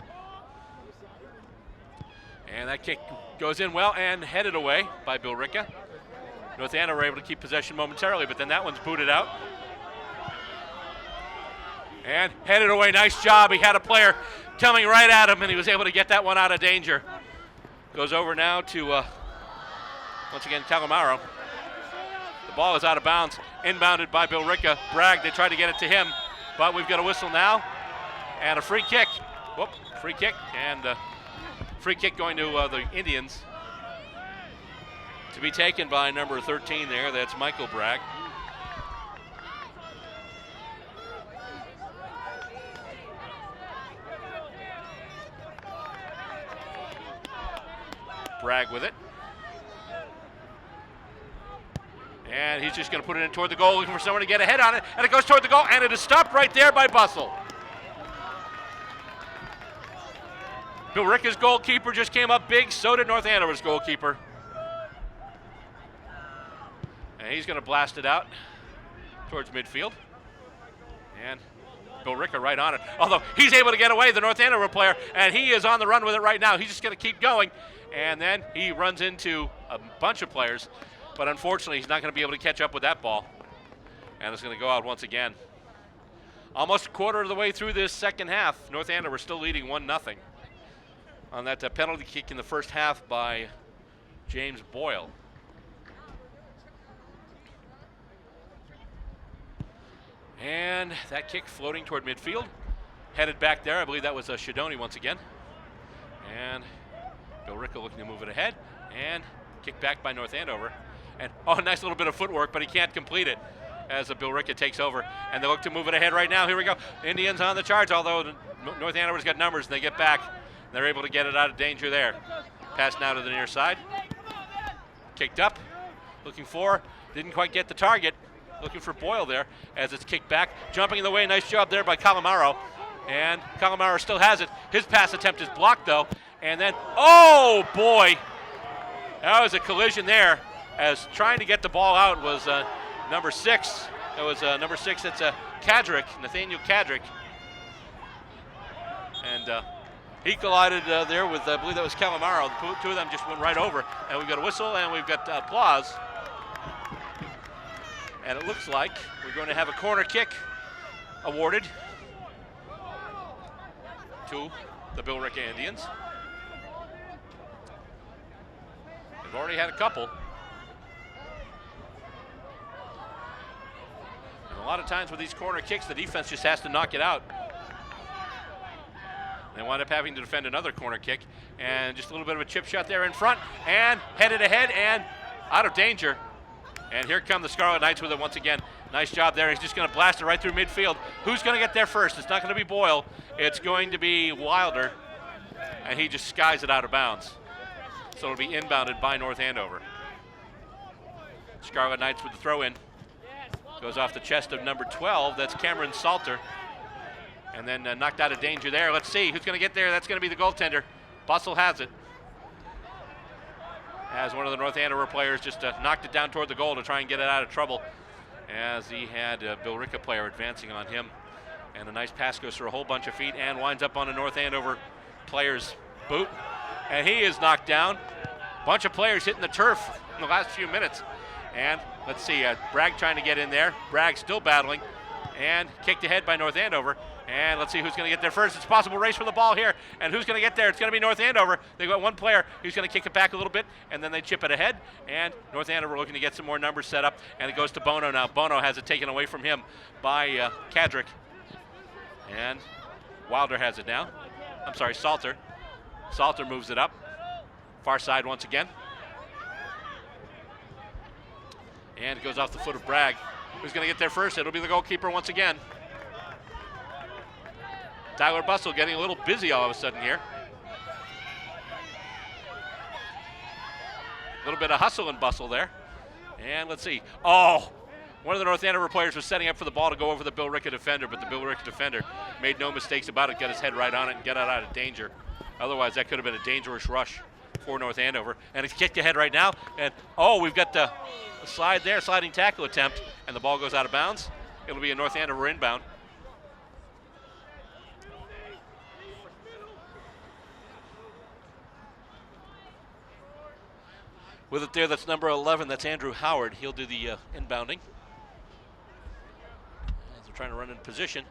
And that kick goes in well and headed away by Billerica. North Andover were able to keep possession momentarily, but then that one's booted out. And headed away, nice job. He had a player coming right at him, and he was able to get that one out of danger. Goes over now to, once again, Calamaro. The ball is out of bounds, inbounded by Billerica. Bragg, they tried to get it to him, but we've got a whistle now. And a free kick. Whoop, free kick, and free kick going to the Indians. To be taken by number 13 there, that's Michael Bragg. Bragg with it. And he's just going to put it in toward the goal, looking for someone to get ahead on it. And it goes toward the goal, and it is stopped right there by Bustle. Billerica's goalkeeper just came up big. So did North Andover's goalkeeper. And he's going to blast it out towards midfield. And Billerica right on it. Although he's able to get away, the North Andover player, and he is on the run with it right now. He's just going to keep going. And then he runs into a bunch of players, but unfortunately he's not going to be able to catch up with that ball. And it's going to go out once again. Almost a quarter of the way through this second half, North Andover still leading 1-0 on that penalty kick in the first half by James Boyle. And that kick floating toward midfield, headed back there. I believe that was Shadoni once again. And Billerica looking to move it ahead, and kicked back by North Andover. And a nice little bit of footwork, but he can't complete it as Billerica takes over. And they look to move it ahead right now. Here we go. Indians on the charge, although North Andover's got numbers, and they get back. They're able to get it out of danger there. Pass now to the near side. Kicked up, looking for, didn't quite get the target. Looking for Boyle there as it's kicked back. Jumping in the way, nice job there by Calamaro. And Calamaro still has it. His pass attempt is blocked though. And then, oh boy, that was a collision there as trying to get the ball out was number 6. That was number 6, that's Kadrick, Nathaniel Kadrick. And he collided there with, I believe that was Calamaro. The two of them just went right over. And we've got a whistle and we've got applause. And it looks like we're going to have a corner kick awarded to the Billerica Indians. They've already had a couple. And a lot of times with these corner kicks, the defense just has to knock it out. They wind up having to defend another corner kick. And just a little bit of a chip shot there in front. And headed ahead and out of danger. And here come the Scarlet Knights with it once again. Nice job there. He's just going to blast it right through midfield. Who's going to get there first? It's not going to be Boyle. It's going to be Wilder. And he just skies it out of bounds. So it'll be inbounded by North Andover. Scarlet Knights with the throw in. Goes off the chest of number 12. That's Cameron Salter. And then knocked out of danger there. Let's see who's going to get there. That's going to be the goaltender. Bustle has it. As one of the North Andover players just knocked it down toward the goal to try and get it out of trouble, as he had a Billerica player advancing on him. And a nice pass goes through a whole bunch of feet and winds up on a North Andover player's boot. And he is knocked down. Bunch of players hitting the turf in the last few minutes. And let's see, Bragg trying to get in there. Bragg still battling and kicked ahead by North Andover. And let's see who's going to get there first. It's a possible race for the ball here. And who's going to get there? It's going to be North Andover. They've got one player who's going to kick it back a little bit, and then they chip it ahead. And North Andover looking to get some more numbers set up. And it goes to Bono now. Bono has it taken away from him by Kadrick. And Wilder has it now. I'm sorry, Salter. Salter moves it up. Far side once again. And it goes off the foot of Bragg. Who's going to get there first? It'll be the goalkeeper once again. Tyler Bustle getting a little busy all of a sudden here. A little bit of hustle and bustle there. And let's see. Oh, One of the North Andover players was setting up for the ball to go over the Billerica defender, but the Billerica defender made no mistakes about it, got his head right on it, and got it out of danger. Otherwise, that could have been a dangerous rush for North Andover. And it's kicked ahead right now, and we've got the slide there, sliding tackle attempt, and the ball goes out of bounds. It'll be a North Andover inbound. With it there, that's number 11, that's Andrew Howard. He'll do the inbounding. As they're trying to run in position.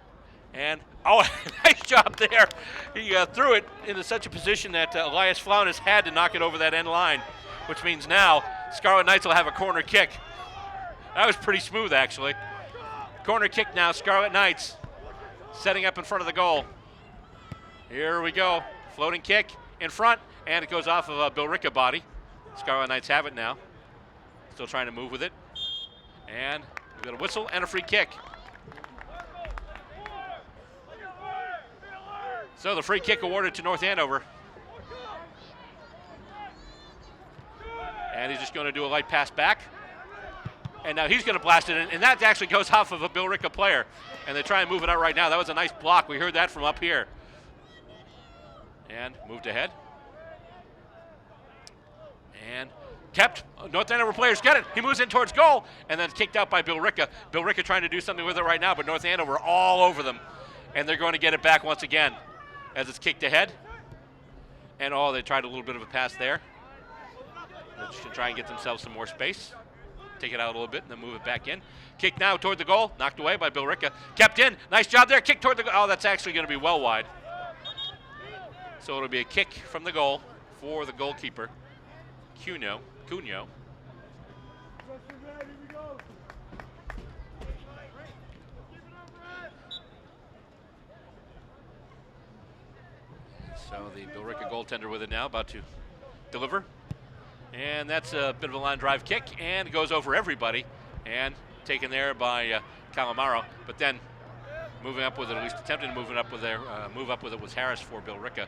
And, nice job there. He threw it into such a position that Elias Flaunis had to knock it over that end line, which means now Scarlet Knights will have a corner kick. That was pretty smooth, actually. Corner kick now, Scarlet Knights setting up in front of the goal. Here we go. Floating kick in front, and it goes off of a Billerica body. Scarlet Knights have it now. Still trying to move with it. And we've got a whistle and a free kick. So the free kick awarded to North Andover. And he's just going to do a light pass back. And now he's going to blast it in, and that actually goes off of a Billerica player. And they try and move it out right now. That was a nice block. We heard that from up here. And moved ahead. And kept. North Andover players get it. He moves in towards goal, and then kicked out by Billerica. Billerica trying to do something with it right now, but North Andover all over them. And they're going to get it back once again as it's kicked ahead. And they tried a little bit of a pass there. They're just going to try and get themselves some more space. Take it out a little bit and then move it back in. Kick now toward the goal. Knocked away by Billerica. Kept in. Nice job there. Kick toward the goal. Oh, that's actually going to be well wide. So it'll be a kick from the goal for the goalkeeper, Cunho. So the Billerica goaltender with it now, about to deliver. And that's a bit of a line drive kick, and it goes over everybody, and taken there by Calamaro. But then moving up with it, at least attempting to move up with it was Harris for Billerica.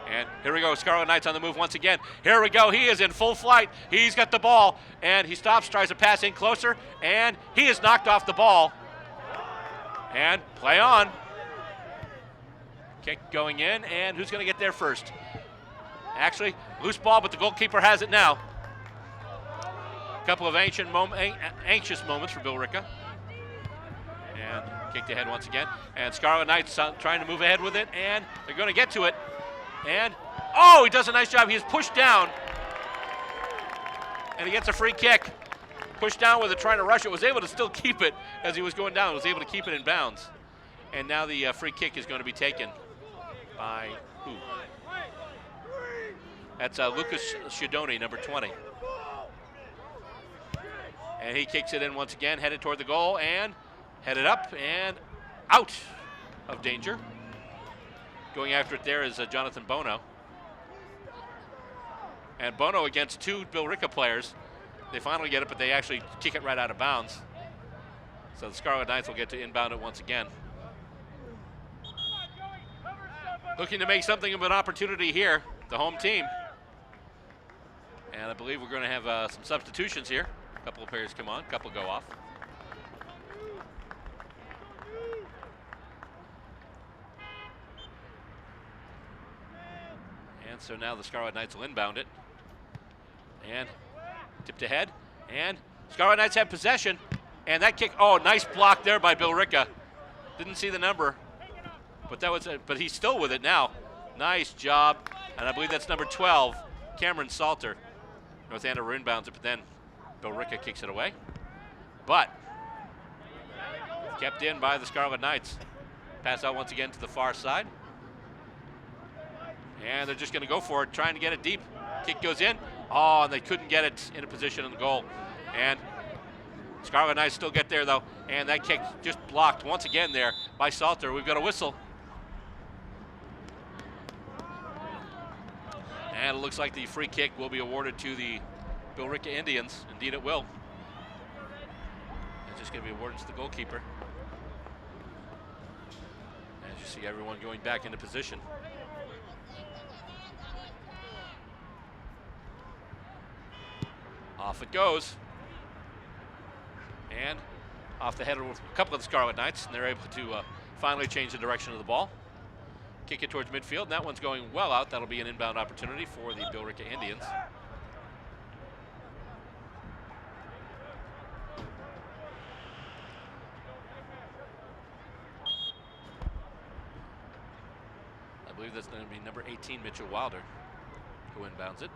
And here we go, Scarlet Knights on the move once again. Here we go, he is in full flight. He's got the ball, and he stops, tries to pass in closer, and he is knocked off the ball. And play on. Kick going in, and who's going to get there first? Actually, loose ball, but the goalkeeper has it now. A couple of anxious moments for Billerica. And kicked ahead once again. And Scarlet Knights trying to move ahead with it, and they're going to get to it. And, he does a nice job. He is pushed down. And he gets a free kick. Pushed down with it, trying to rush it. Was able to still keep it as he was going down. Was able to keep it in bounds. And now the free kick is going to be taken by who? That's Lucas Shidoni, number 20. And he kicks it in once again, headed toward the goal, and headed up and out of danger. Going after it there is Jonathan Bono. And Bono against two Billerica players. They finally get it, but they actually kick it right out of bounds. So the Scarlet Knights will get to inbound it once again. Looking to make something of an opportunity here, the home team. And I believe we're going to have some substitutions here. A couple of players come on, a couple go off. And so now the Scarlet Knights will inbound it. And tipped ahead. And Scarlet Knights have possession. And that kick, nice block there by Billerica. Didn't see the number. But he's still with it now. Nice job. And I believe that's number 12, Cameron Salter. North Andover inbounds it, but then Billerica kicks it away. But kept in by the Scarlet Knights. Pass out once again to the far side. And they're just going to go for it, trying to get it deep. Kick goes in. And they couldn't get it in a position in the goal. And Scarlet Knights still get there, though. And that kick just blocked once again there by Salter. We've got a whistle. And it looks like the free kick will be awarded to the Billerica Indians. Indeed it will. It's just going to be awarded to the goalkeeper. As you see everyone going back into position. Off it goes. And off the head of a couple of the Scarlet Knights, and they're able to finally change the direction of the ball. Kick it towards midfield, and that one's going well out. That'll be an inbound opportunity for the Billerica Indians. I believe that's going to be number 18, Mitchell Wilder, who inbounds it.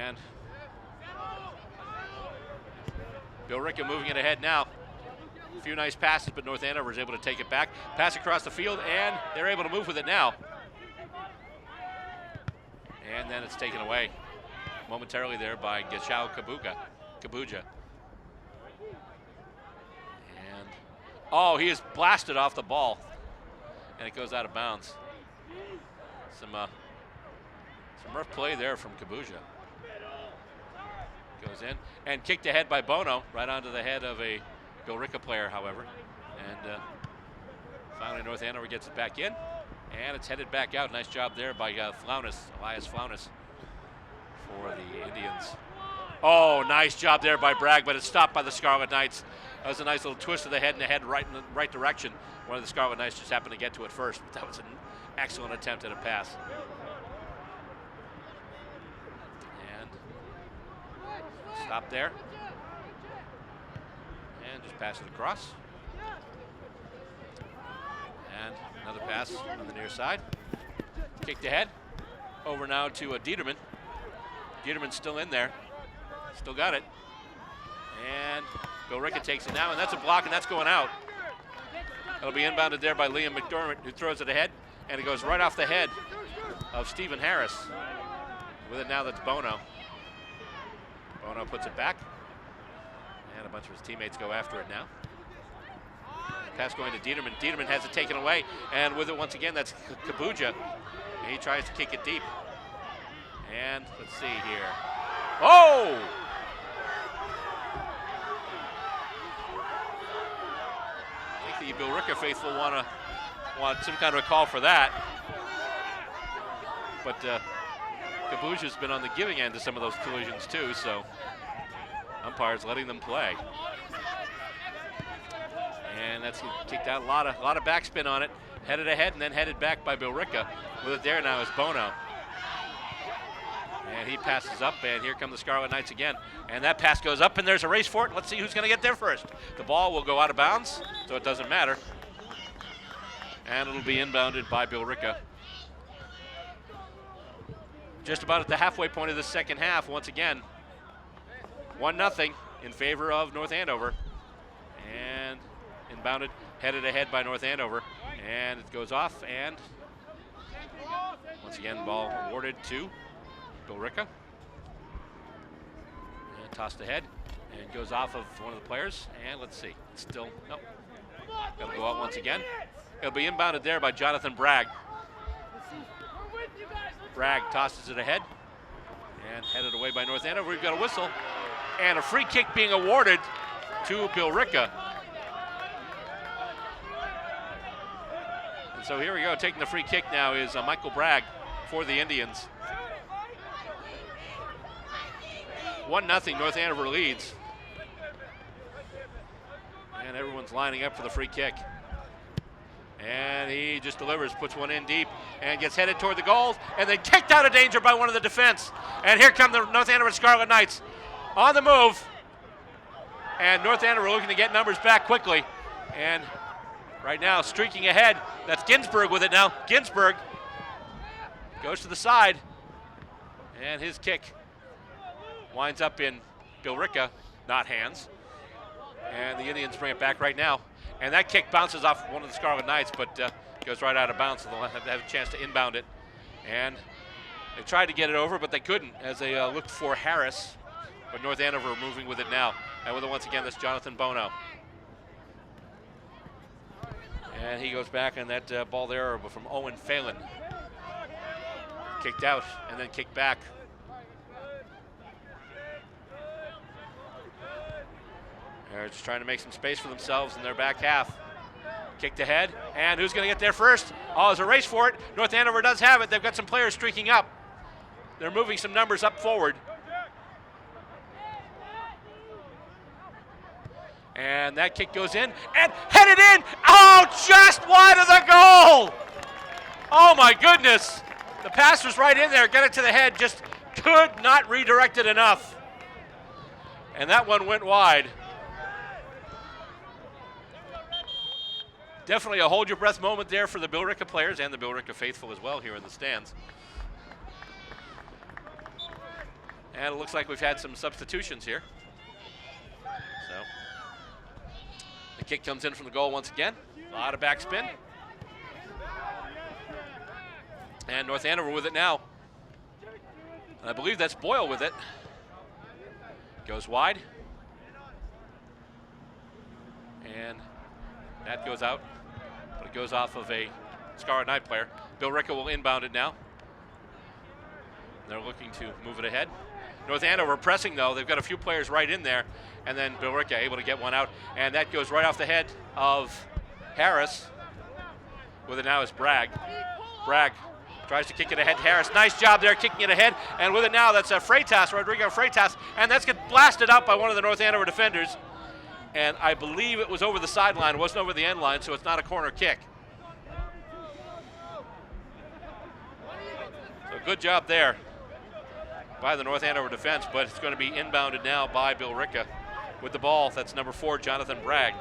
And Billerica moving it ahead now. A few nice passes, but North Andover is able to take it back. Pass across the field, and they're able to move with it now. And then it's taken away momentarily there by Gashao Kabuja. And, oh, he is blasted off the ball, and it goes out of bounds. Some rough play there from Kabuja. Goes in, and kicked ahead by Bono, right onto the head of a Billerica player, however. And finally North Andover gets it back in, and it's headed back out. Nice job there by Elias Flaunis for the Indians. Oh, nice job there by Bragg, but it's stopped by the Scarlet Knights. That was a nice little twist of the head and the head right in the right direction. One of the Scarlet Knights just happened to get to it first, but that was an excellent attempt at a pass. And stop there. And just pass it across. And another pass on the near side. Kicked ahead. Over now to Dieterman. Dieterman's still in there. Still got it. And Billerica takes it now, and that's a block, and that's going out. It'll be inbounded there by Liam McDermott, who throws it ahead, and it goes right off the head of Stephen Harris. With it now, that's Bono. Bono puts it back. And a bunch of his teammates go after it now. Pass going to Dieterman. Dieterman has it taken away. And with it once again, that's Kabuja. And he tries to kick it deep. And let's see here. Oh! I think the Billerica faithful want some kind of a call for that. But Kabuja's been on the giving end of some of those collisions too, so umpires letting them play. And that's kicked out. A lot of backspin on it. Headed ahead and then headed back by Billerica. With it there now is Bono. And he passes up, and here come the Scarlet Knights again. And that pass goes up, and there's a race for it. Let's see who's going to get there first. The ball will go out of bounds, so it doesn't matter. And it'll be inbounded by Billerica. Just about at the halfway point of the second half, once again. 1-0 in favor of North Andover. And inbounded, headed ahead by North Andover. And it goes off, and once again, ball awarded to Billerica. And tossed ahead, and goes off of one of the players. And let's see, it's still, nope. It'll go out once again. It'll be inbounded there by Jonathan Bragg. Bragg tosses it ahead, and headed away by North Andover. We've got a whistle, and a free kick being awarded to Billerica. And so here we go, taking the free kick now is Michael Bragg for the Indians. 1-0, North Andover leads. And everyone's lining up for the free kick. And he just delivers, puts one in deep, and gets headed toward the goal, and then kicked out of danger by one of the defense. And here come the North Andover Scarlet Knights on the move. And North Andover looking to get numbers back quickly. And right now, streaking ahead, that's Ginsberg with it now. Ginsberg goes to the side, and his kick winds up in Billerica, not hands. And the Indians bring it back right now. And that kick bounces off one of the Scarlet Knights, but goes right out of bounds, so they'll have a chance to inbound it. And they tried to get it over, but they couldn't as they looked for Harris. But North Andover moving with it now. And with it once again, that's Jonathan Bono. And he goes back on that ball there from Owen Phelan. Kicked out and then kicked back. They're just trying to make some space for themselves in their back half. Kicked ahead, and who's going to get there first? Oh, there's a race for it. North Andover does have it. They've got some players streaking up. They're moving some numbers up forward. And that kick goes in and headed in. Oh, just wide of the goal. Oh my goodness. The pass was right in there, got it to the head, just could not redirect it enough. And that one went wide. Definitely a hold your breath moment there for the Billerica players and the Billerica faithful as well here in the stands. And it looks like we've had some substitutions here. So the kick comes in from the goal once again. A lot of backspin. And North Andover with it now. I believe that's Boyle with it. Goes wide. And that goes out. But it goes off of a Scarlet Knight player. Billerica will inbound it now. They're looking to move it ahead. North Andover pressing though. They've got a few players right in there. And then Billerica able to get one out. And that goes right off the head of Harris. With it now is Bragg. Bragg tries to kick it ahead to Harris. Nice job there kicking it ahead. And with it now, that's Freitas, Rodrigo Freitas. And that's get blasted out by one of the North Andover defenders. And I believe it was over the sideline. It wasn't over the end line, so it's not a corner kick. So good job there by the North Andover defense, but it's going to be inbounded now by Billerica. With the ball, that's number 4, Jonathan Bragg.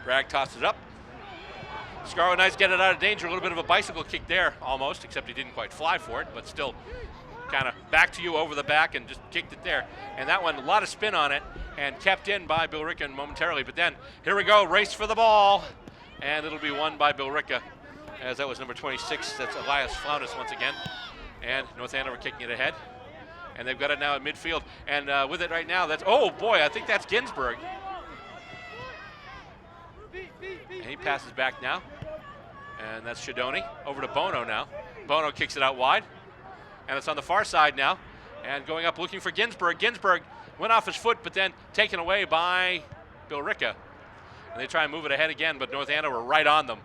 Bragg tosses it up. Scarlet Knights get it out of danger. A little bit of a bicycle kick there, almost, except he didn't quite fly for it, but still kind of back to you over the back and just kicked it there. And that one, a lot of spin on it and kept in by Billerica momentarily. But then, here we go, race for the ball. And it'll be won by Billerica, as that was number 26. That's Elias Flaunis once again. And North Andover kicking it ahead. And they've got it now at midfield. And with it right now, that's, oh boy, I think that's Ginsburg. And he passes back now. And that's Shadoni. Over to Bono now. Bono kicks it out wide. And it's on the far side now. And going up looking for Ginsburg. Ginsburg went off his foot, but then taken away by Billerica. And they try and move it ahead again, but North Andover right on them.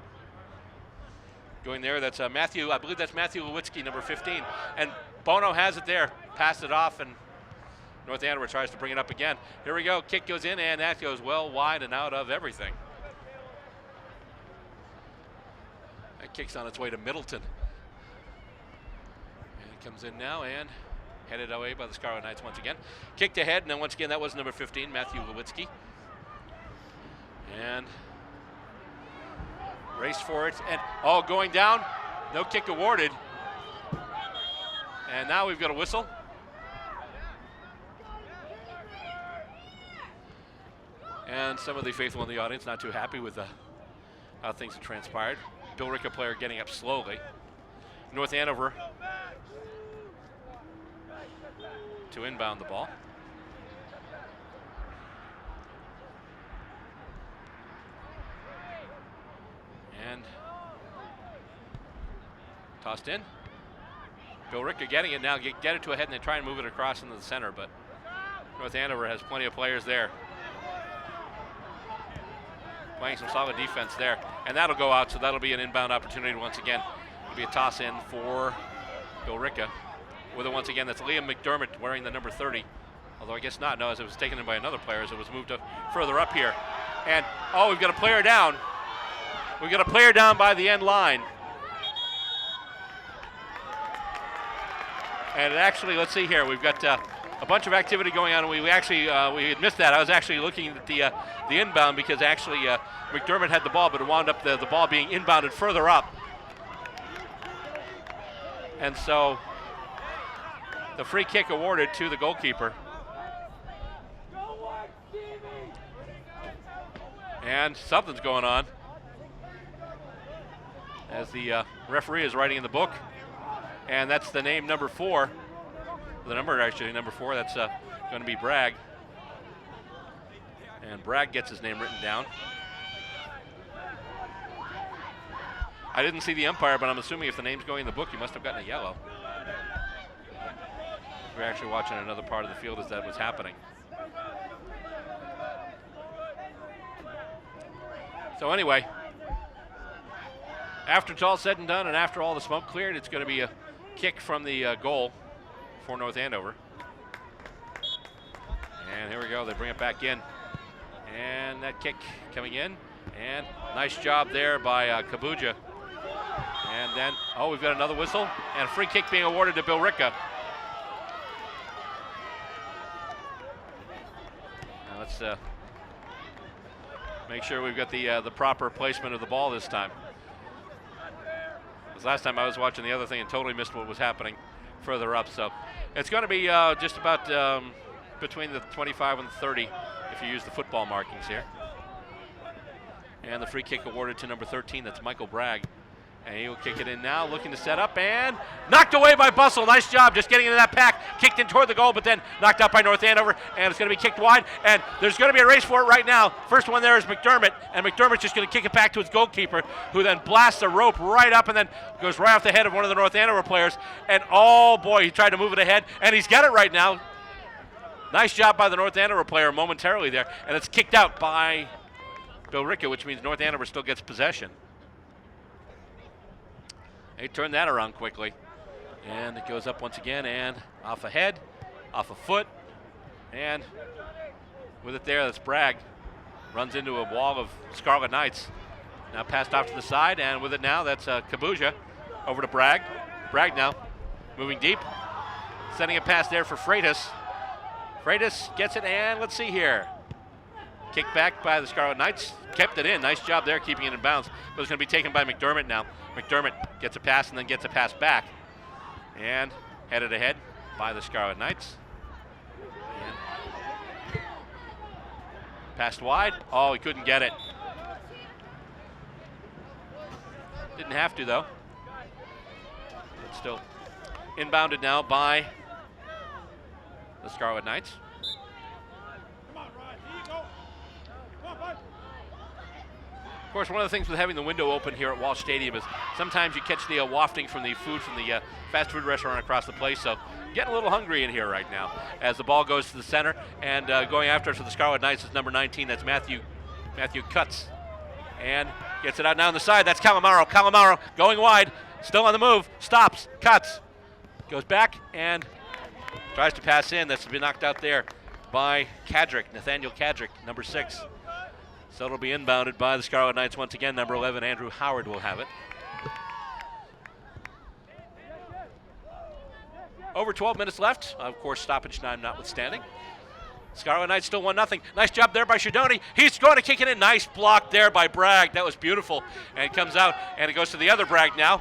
Going there, that's Matthew, I believe that's Matthew Lewitsky, number 15. And Bono has it there. Passed it off, and North Andover tries to bring it up again. Here we go. Kick goes in, and that goes well wide and out of everything. That kick's on its way to Middleton. And it comes in now and headed away by the Scarlet Knights once again. Kicked ahead, and then once again that was number 15, Matthew Lewitsky. And race for it, and oh, going down, no kick awarded. And now we've got a whistle. And some of the faithful in the audience not too happy with how things have transpired. Billerica player getting up slowly. North Andover to inbound the ball. And tossed in. Billerica getting it now, get it to a head, and they try and move it across into the center, but North Andover has plenty of players there. Playing some solid defense there. And that'll go out, so that'll be an inbound opportunity once again. It'll be a toss in for Billerica. With it once again, that's Liam McDermott wearing the number 30. Although I guess not, no, as it was taken in by another player as it was moved up further up here. And, oh, we've got a player down. We've got a player down by the end line. And actually, let's see here, we've got a bunch of activity going on. We actually, we had missed that. I was actually looking at the inbound because actually McDermott had the ball, but it wound up the ball being inbounded further up. And so the free kick awarded to the goalkeeper. And something's going on, as the referee is writing in the book. And that's the name number 4. The number actually number 4, that's going to be Bragg. And Bragg gets his name written down. I didn't see the umpire, but I'm assuming if the name's going in the book, he must have gotten a yellow. We're actually watching another part of the field as that was happening. So anyway, after it's all said and done and after all the smoke cleared, it's going to be a kick from the goal for North Andover. And here we go, they bring it back in. And that kick coming in. And nice job there by Kabuja. And then, oh, we've got another whistle. And a free kick being awarded to Billerica. Now let's make sure we've got the proper placement of the ball this time. Because last time I was watching the other thing and totally missed what was happening further up. So it's going to be just about between the 25 and the 30 if you use the football markings here. And the free kick awarded to number 13, that's Michael Bragg. And he'll kick it in now, looking to set up, and knocked away by Bustle. Nice job just getting into that pack. Kicked in toward the goal, but then knocked out by North Andover, and it's going to be kicked wide. And there's going to be a race for it right now. First one there is McDermott, and McDermott's just going to kick it back to his goalkeeper, who then blasts a rope right up and then goes right off the head of one of the North Andover players. And oh boy, he tried to move it ahead, and he's got it right now. Nice job by the North Andover player momentarily there, and it's kicked out by Billerica, which means North Andover still gets possession. They turn that around quickly. And it goes up once again and off a head, off a foot, and with it there, that's Bragg. Runs into a wall of Scarlet Knights. Now passed off to the side, and with it now, that's Kabuja over to Bragg. Bragg now moving deep, sending it past there for Freitas. Freitas gets it, and let's see here. Kicked back by the Scarlet Knights, kept it in. Nice job there keeping it in bounds, but it's going to be taken by McDermott now. McDermott gets a pass and then gets a pass back, and headed ahead by the Scarlet Knights. And passed wide. Oh, he couldn't get it. Didn't have to, though. But still inbounded now by the Scarlet Knights. Of course, one of the things with having the window open here at Walsh Stadium is sometimes you catch the wafting from the food from the fast food restaurant across the place. So getting a little hungry in here right now as the ball goes to the center, and going after it for the Scarlet Knights is number 19. That's Matthew Cutts, and gets it out now on the side. That's Calamaro. Calamaro going wide, still on the move. Stops. Cuts. Goes back and tries to pass in. That's been knocked out there by Nathaniel Kadrick, number 6. So it'll be inbounded by the Scarlet Knights once again. Number 11, Andrew Howard, will have it. Over 12 minutes left. Of course, stoppage time notwithstanding. Scarlet Knights still 1-0. Nice job there by Shadoni. He's going to kick it in. Nice block there by Bragg. That was beautiful. And it comes out, and it goes to the other Bragg now.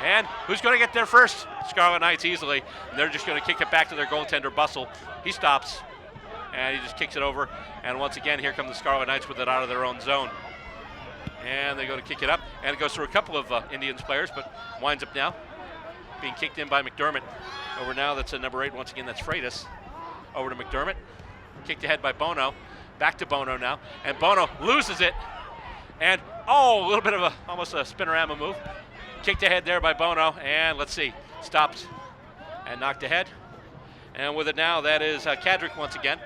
And who's going to get there first? Scarlet Knights easily. And they're just going to kick it back to their goaltender, Bustle. He stops, and he just kicks it over. And once again, here come the Scarlet Knights with it out of their own zone. And they go to kick it up, and it goes through a couple of Indians players, but winds up now being kicked in by McDermott. Over now, that's number 8. Once again, that's Freitas. Over to McDermott. Kicked ahead by Bono. Back to Bono now. And Bono loses it. And, oh, a little bit of almost a spinorama move. Kicked ahead there by Bono. And let's see. Stopped and knocked ahead. And with it now, that is Kadrick once again.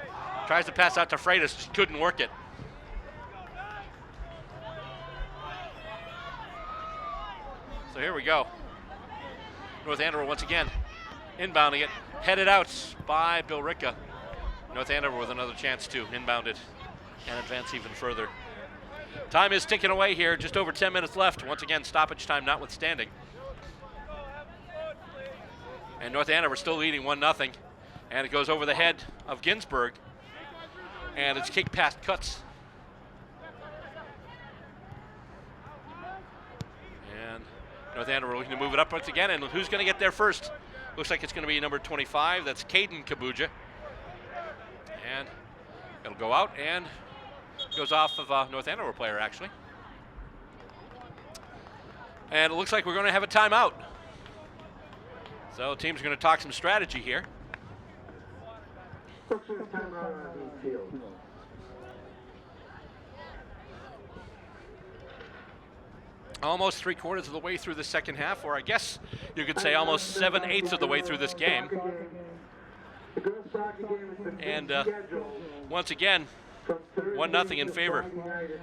Tries to pass out to Freitas, just couldn't work it. So here we go. North Andover once again inbounding it, headed out by Billerica. North Andover with another chance to inbound it and advance even further. Time is ticking away here, just over 10 minutes left. Once again, stoppage time notwithstanding. And North Andover still leading 1-0. And it goes over the head of Ginsburg. And it's kicked past Cutts. And North Andover looking to move it up once again. And who's going to get there first? Looks like it's going to be number 25. That's Caden Kabuja. And it'll go out and goes off of a North Andover player, actually. And it looks like we're going to have a timeout. So teams are going to talk some strategy here. Almost 3/4 of the way through the second half, or I guess you could say almost 7/8 of the way through this game. And once again, 1-0 in favor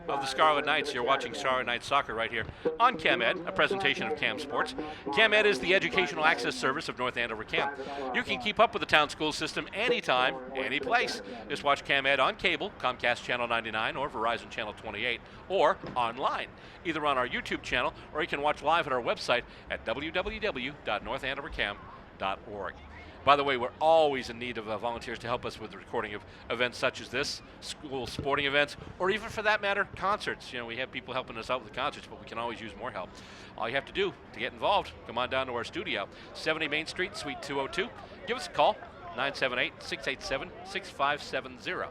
of the Scarlet Knights. You're watching Scarlet Knights soccer right here on CamEd, a presentation of Cam Sports. CamEd is the educational access service of North Andover Cam. You can keep up with the town school system anytime, any place. Just watch CamEd on cable, Comcast Channel 99 or Verizon Channel 28, or online, either on our YouTube channel or you can watch live at our website at www.northandovercam.org. By the way, we're always in need of volunteers to help us with the recording of events such as this, school sporting events, or even for that matter, concerts. We have people helping us out with the concerts, but we can always use more help. All you have to do to get involved, come on down to our studio, 70 Main Street, Suite 202. Give us a call, 978-687-6570.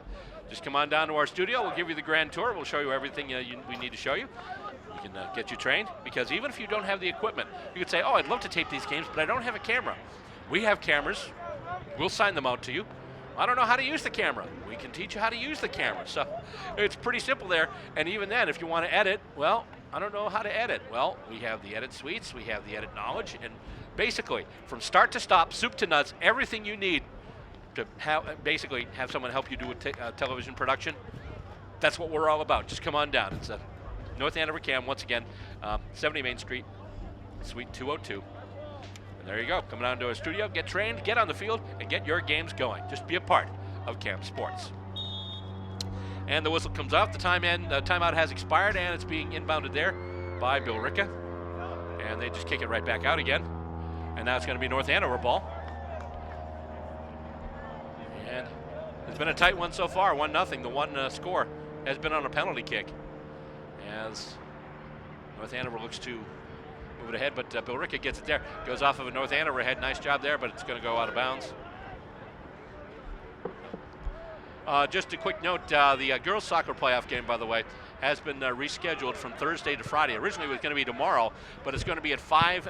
Just come on down to our studio. We'll give you the grand tour. We'll show you everything we need to show you. We can get you trained, because even if you don't have the equipment, you could say, oh, I'd love to tape these games, but I don't have a camera. We have cameras. We'll sign them out to you. I don't know how to use the camera. We can teach you how to use the camera. So it's pretty simple there. And even then, if you want to edit, well, I don't know how to edit. Well, we have the edit suites. We have the edit knowledge. And basically, from start to stop, soup to nuts, everything you need to have someone help you do a television production, that's what we're all about. Just come on down. It's North Andover Cam, once again, 70 Main Street, Suite 202. And there you go. Come down to our studio, get trained, get on the field, and get your games going. Just be a part of Cam Sports. And the whistle comes off. The timeout has expired, and it's being inbounded there by Billerica. And they just kick it right back out again. And now it's going to be North Andover ball. And it's been a tight one so far, 1-0. The one score has been on a penalty kick, as North Andover looks to move it ahead, but Billerica gets it there. Goes off of a North Andover head. Nice job there, but it's going to go out of bounds. Just a quick note, the girls soccer playoff game, by the way, has been rescheduled from Thursday to Friday. Originally it was going to be tomorrow, but it's going to be at 5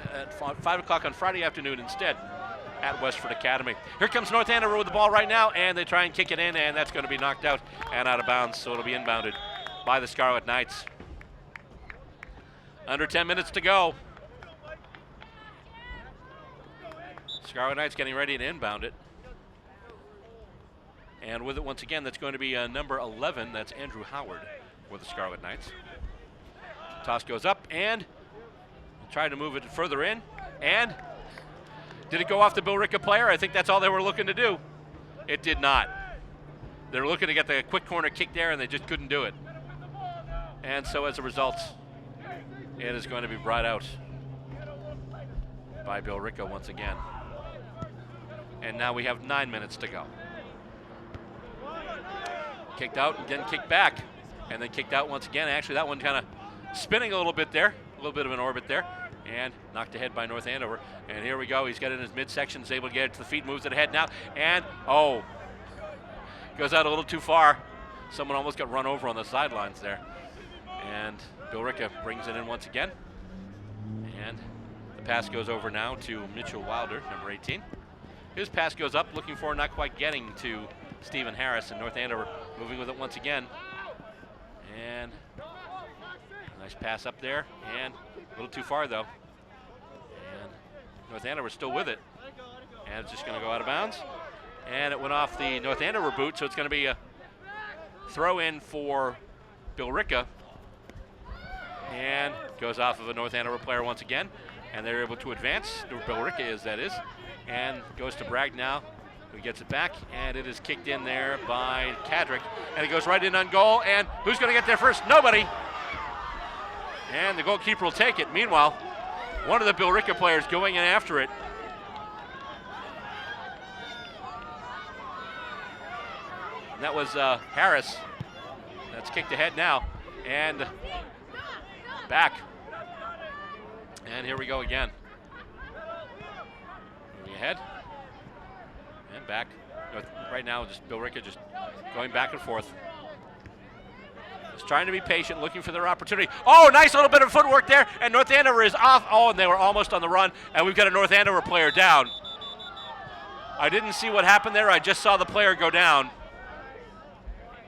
o'clock on Friday afternoon instead at Westford Academy. Here comes North Andover with the ball right now, and they try and kick it in, and that's going to be knocked out and out of bounds, so it'll be inbounded by the Scarlet Knights. Under 10 minutes to go. Scarlet Knights getting ready to inbound it. And with it once again, that's going to be number 11. That's Andrew Howard for the Scarlet Knights. Toss goes up, and trying to move it further in. And did it go off the Billerica player? I think that's all they were looking to do. It did not. They were looking to get the quick corner kick there, and they just couldn't do it. And so as a result, it is going to be brought out by Billerica once again. And now we have 9 minutes to go. Kicked out and then kicked back. And then kicked out once again. Actually, that one kind of spinning a little bit there. A little bit of an orbit there. And knocked ahead by North Andover. And here we go. He's got it in his midsection. Is able to get it to the feet. Moves it ahead now. And, oh. Goes out a little too far. Someone almost got run over on the sidelines there. And Billerica brings it in once again. And the pass goes over now to Mitchell Wilder, number 18. His pass goes up, looking for, not quite getting to Stephen Harris, and North Andover moving with it once again. And nice pass up there, and a little too far though. And North Andover still with it. And it's just going to go out of bounds. And it went off the North Andover boot, so it's going to be a throw in for Billerica. And goes off of a North Andover player once again. And they're able to advance. Billerica is, that is. And goes to Bragg now, who gets it back, and it is kicked in there by Kadrick, and it goes right in on goal, and who's going to get there first? Nobody. And the goalkeeper will take it. Meanwhile, one of the Billerica players going in after it. And that was Harris. That's kicked ahead now, and back. And here we go again. Ahead and back. Right now, just Billerica just going back and forth. Just trying to be patient, looking for their opportunity. Oh, nice little bit of footwork there, and North Andover is off. Oh, and they were almost on the run, and we've got a North Andover player down. I didn't see what happened there. I just saw the player go down,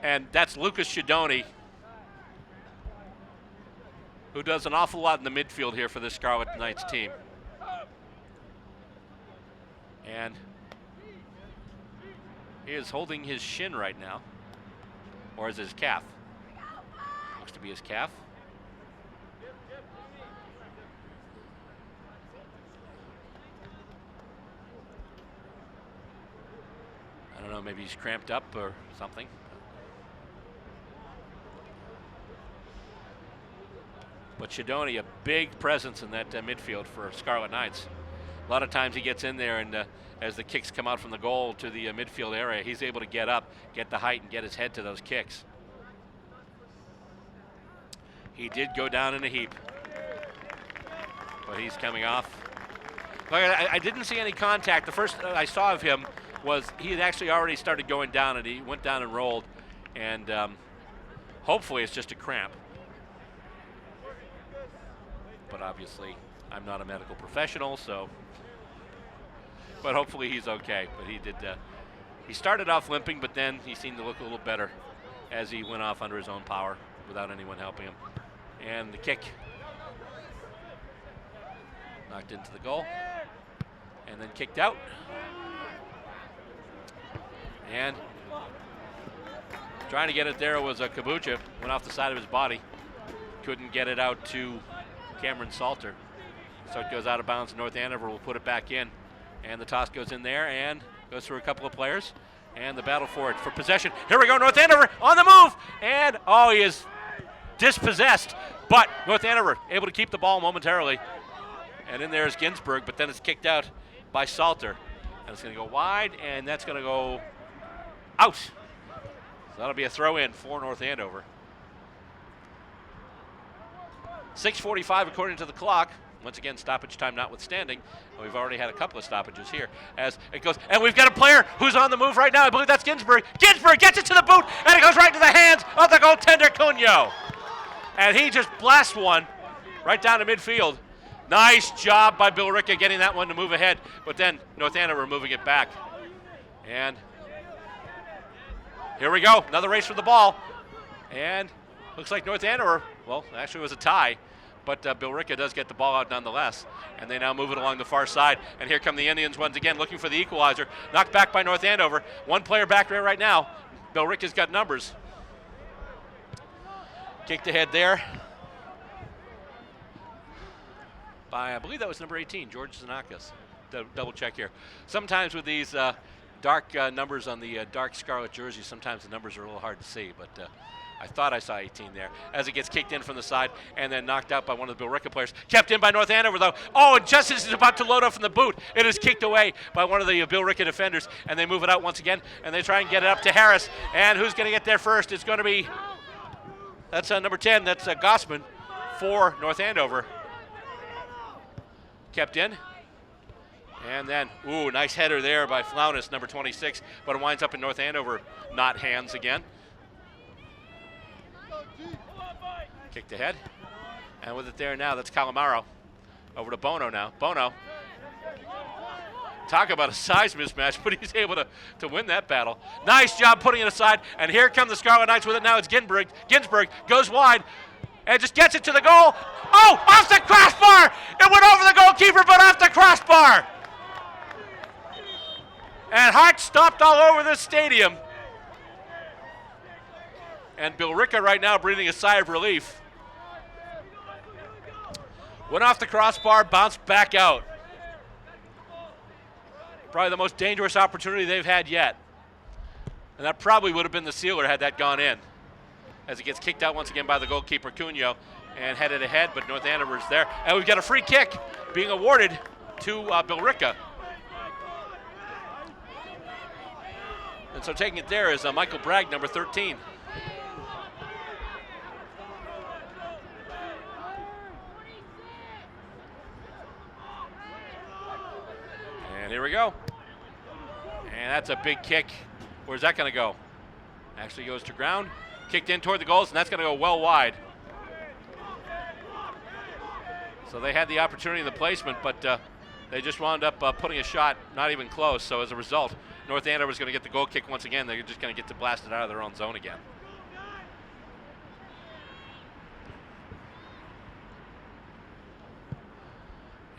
and that's Lucas Shidoni, who does an awful lot in the midfield here for the Scarlet Knights team. And he is holding his shin right now. Or is it his calf? Looks to be his calf. I don't know, maybe he's cramped up or something. But Shadoni, a big presence in that midfield for Scarlet Knights. A lot of times he gets in there, and as the kicks come out from the goal to the midfield area, he's able to get up, get the height, and get his head to those kicks. He did go down in a heap, but he's coming off. I didn't see any contact. The first I saw of him was he had actually already started going down, and he went down and rolled, and hopefully it's just a cramp. But obviously I'm not a medical professional, so, but hopefully he's okay. But he did, he started off limping, but then he seemed to look a little better as he went off under his own power without anyone helping him. And the kick knocked into the goal and then kicked out. And trying to get it there was a Kabucha, went off the side of his body. Couldn't get it out to Cameron Salter. So it goes out of bounds. North Andover will put it back in. And the toss goes in there and goes through a couple of players. And the battle for it, for possession. Here we go, North Andover on the move. And, oh, he is dispossessed. But North Andover able to keep the ball momentarily. And in there is Ginsburg, but then it's kicked out by Salter. And it's going to go wide, and that's going to go out. So that'll be a throw-in for North Andover. 6:45 according to the clock. Once again, stoppage time notwithstanding. We've already had a couple of stoppages here as it goes. And we've got a player who's on the move right now. I believe that's Ginsburg. Ginsburg gets it to the boot, and it goes right to the hands of the goaltender, Cunyo. And he just blasts one right down to midfield. Nice job by Billerica getting that one to move ahead, but then North Andover moving it back. And here we go, another race for the ball. And looks like North Andover, well, actually it was a tie, but Billerica does get the ball out nonetheless. And they now move it along the far side. And here come the Indians once again looking for the equalizer. Knocked back by North Andover. One player back there right now. Billerica's got numbers. Kicked ahead there by, I believe that was number 18, George Zanakis. Double check here. Sometimes with these dark numbers on the dark scarlet jersey, sometimes the numbers are a little hard to see, but I thought I saw 18 there. As it gets kicked in from the side and then knocked out by one of the Billerica players. Kept in by North Andover though. Oh, and just as it's about to load up from the boot, it is kicked away by one of the Billerica defenders, and they move it out once again, and they try and get it up to Harris. And who's going to get there first? It's going to be, that's number 10, that's Gossman for North Andover. Kept in. And then, ooh, nice header there by Flaunis, number 26, but it winds up in North Andover, not hands again. Kicked ahead. And with it there now, that's Calamaro. Over to Bono now. Bono. Talk about a size mismatch, but he's able to win that battle. Nice job putting it aside. And here come the Scarlet Knights with it now. It's Ginsburg. Ginsburg goes wide and just gets it to the goal. Oh, off the crossbar! It went over the goalkeeper, but off the crossbar. And hearts stopped all over this stadium. And Billerica right now breathing a sigh of relief. Went off the crossbar, bounced back out. Probably the most dangerous opportunity they've had yet. And that probably would have been the sealer had that gone in. As it gets kicked out once again by the goalkeeper, Cunyo, and headed ahead, but North Andover's there. And we've got a free kick being awarded to Billerica. And so taking it there is Michael Bragg, number 13. And here we go. And that's a big kick. Where's that going to go? Actually goes to ground. Kicked in toward the goals, and that's going to go well wide. So they had the opportunity in the placement, but they just wound up putting a shot not even close. So as a result, North Andover is going to get the goal kick once again. They're just going to get to blast it out of their own zone again.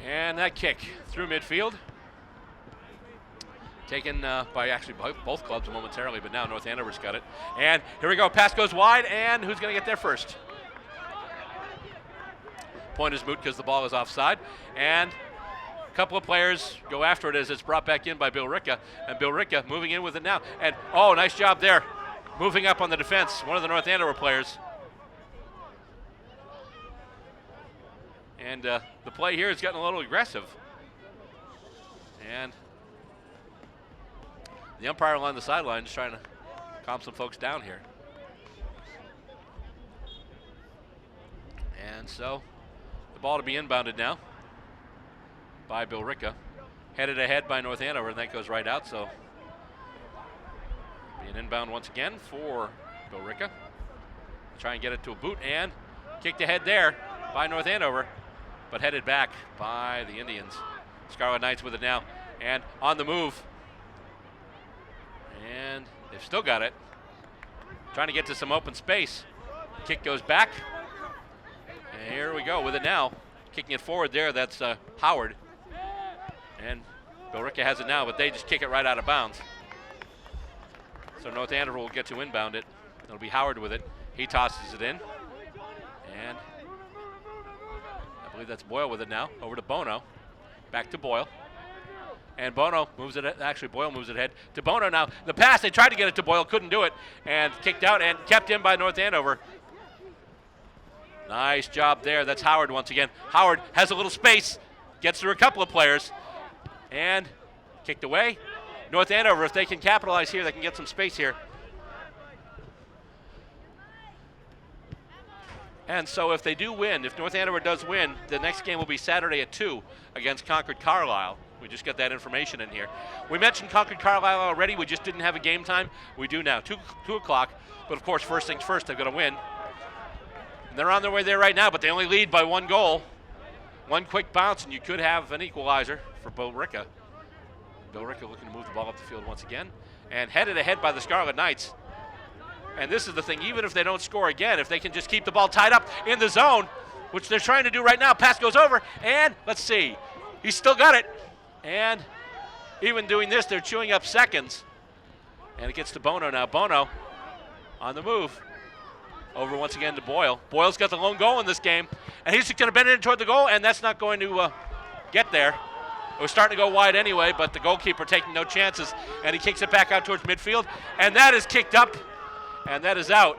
And that kick through midfield. Taken by actually both clubs momentarily, but now North Andover's got it. And here we go, pass goes wide, and who's going to get there first? Point is moot because the ball is offside, and a couple of players go after it as it's brought back in by Billerica, and Billerica moving in with it now. And oh, nice job there, moving up on the defense, one of the North Andover players. And the play here is getting a little aggressive. And the umpire along the sideline is trying to calm some folks down here. And so the ball to be inbounded now by Billerica. Headed ahead by North Andover, and that goes right out. So be an inbound once again for Billerica. Try and get it to a boot, and kicked ahead there by North Andover, but headed back by the Indians. Scarlet Knights with it now, and on the move. And they've still got it. Trying to get to some open space. Kick goes back. And here we go with it now. Kicking it forward there, that's Howard. And Billerica has it now, but they just kick it right out of bounds. So North Andover will get to inbound it. It'll be Howard with it. He tosses it in. And I believe that's Boyle with it now. Over to Bono. Back to Boyle. And Bono moves it, actually Boyle moves it ahead to Bono now. The pass, they tried to get it to Boyle, couldn't do it, and kicked out and kept in by North Andover. Nice job there, that's Howard once again. Howard has a little space, gets through a couple of players, and kicked away. North Andover, if they can capitalize here, they can get some space here. And so if they do win, if North Andover does win, the next game will be Saturday at 2 against Concord Carlisle. We just got that information in here. We mentioned Concord Carlisle already. We just didn't have a game time. We do now, 2 o'clock. But of course, first things first, they've got to win. And they're on their way there right now, but they only lead by 1 goal. One quick bounce, and you could have an equalizer for Billerica. Billerica looking to move the ball up the field once again. And headed ahead by the Scarlet Knights. And this is the thing, even if they don't score again, if they can just keep the ball tied up in the zone, which they're trying to do right now, pass goes over, and let's see, he's still got it. And even doing this, they're chewing up seconds. And it gets to Bono now. Bono on the move. Over once again to Boyle. Boyle's got the lone goal in this game. And he's going to bend it in toward the goal, and that's not going to get there. It was starting to go wide anyway, but the goalkeeper taking no chances. And he kicks it back out towards midfield. And that is kicked up, and that is out.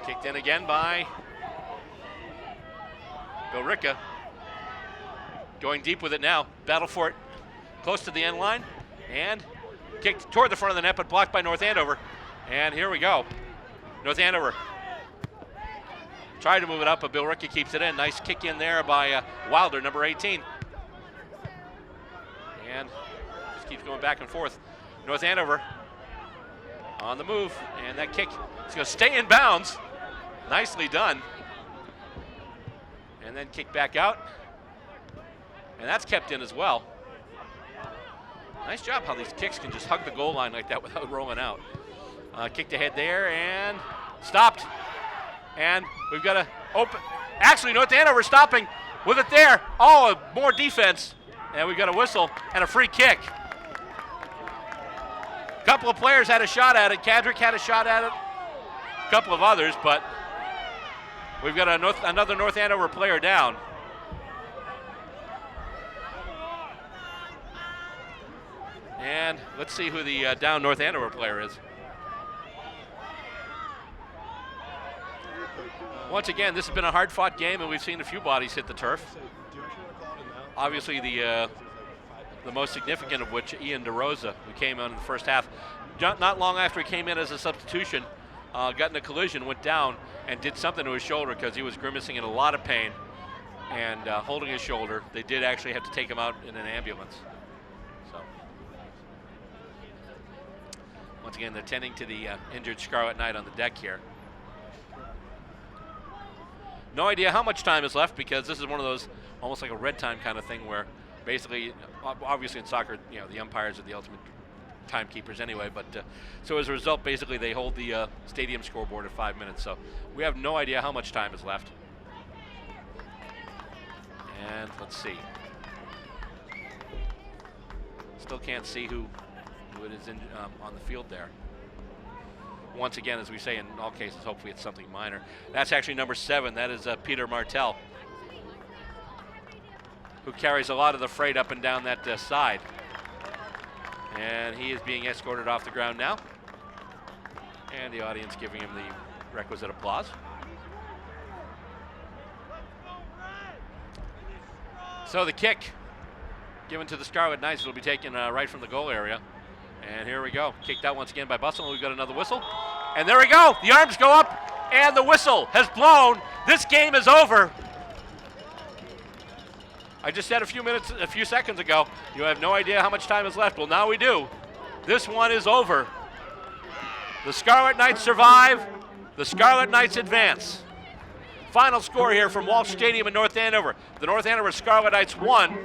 Kicked in again by Billerica. Going deep with it now. Battle for it close to the end line. And kicked toward the front of the net, but blocked by North Andover. And here we go. North Andover tried to move it up, but Billerica keeps it in. Nice kick in there by Wilder, number 18. And just keeps going back and forth. North Andover on the move. And that kick is going to stay in bounds. Nicely done. And then kick back out. And that's kept in as well. Nice job how these kicks can just hug the goal line like that without rolling out. Kicked ahead there and stopped. And we've got to open. Actually, North Andover stopping with it there. Oh, more defense. And we've got a whistle and a free kick. A couple of players had a shot at it. Cadrick had a shot at it. A couple of others, but we've got another North Andover player down. And let's see who the down North Andover player is. Once again, this has been a hard-fought game, and we've seen a few bodies hit the turf. Obviously, the most significant of which, Ian DeRosa, who came on in the first half. Not long after he came in as a substitution, got in a collision, went down, and did something to his shoulder because he was grimacing in a lot of pain and holding his shoulder. They did actually have to take him out in an ambulance. So, once again, they're tending to the injured Scarlet Knight on the deck here. No idea how much time is left because this is one of those almost like a red time kind of thing where basically, obviously in soccer, you know, the umpires are the ultimate timekeepers anyway, but so as a result, basically they hold the stadium scoreboard at 5 minutes. So we have no idea how much time is left. And let's see. Still can't see who it is on the field there. Once again, as we say in all cases, hopefully it's something minor. That's actually number 7. That is Peter Martell, who carries a lot of the freight up and down that side. And he is being escorted off the ground now. And the audience giving him the requisite applause. So the kick given to the Scarlet Knights will be taken right from the goal area. And here we go. Kicked out once again by Bustle. We've got another whistle. And there we go. The arms go up and the whistle has blown. This game is over. I just said a few seconds ago, you have no idea how much time is left. Well, now we do. This one is over. The Scarlet Knights survive. The Scarlet Knights advance. Final score here from Walsh Stadium in North Andover. The North Andover Scarlet Knights 1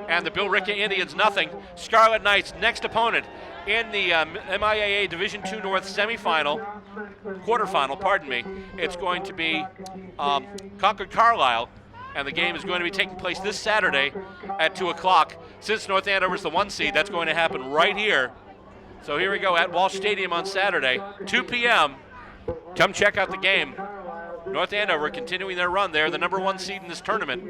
and the Billerica Indians 0. Scarlet Knights next opponent in the MIAA Division II North quarterfinal, pardon me. It's going to be Concord Carlisle, and the game is going to be taking place this Saturday at 2 o'clock. Since North Andover is the 1 seed, that's going to happen right here. So here we go at Walsh Stadium on Saturday, 2 p.m. Come check out the game. North Andover continuing their run. They're the number 1 seed in this tournament,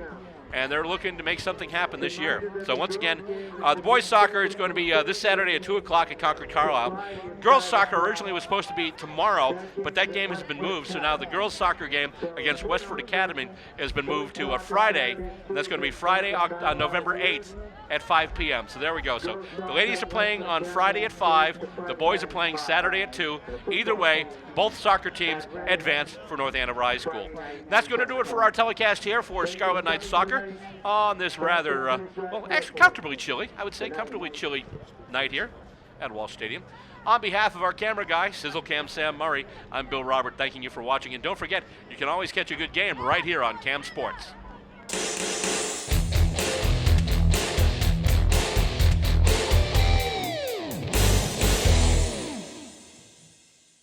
and they're looking to make something happen this year. So once again, the boys soccer is going to be this Saturday at 2 o'clock at Concord Carlisle. Girls soccer originally was supposed to be tomorrow, but that game has been moved. So now the girls soccer game against Westford Academy has been moved to a Friday, and that's going to be Friday, November 8th at 5 p.m. So there we go. So the ladies are playing on Friday at 5. The boys are playing Saturday at 2. Either way, both soccer teams advance for North Andover High School. That's going to do it for our telecast here for Scarlet Knights soccer on this rather, well, actually comfortably chilly, I would say, comfortably chilly night here at Walsh Stadium. On behalf of our camera guy, Sizzle Cam Sam Murray, I'm Bill Robert, thanking you for watching. And don't forget, you can always catch a good game right here on Cam Sports.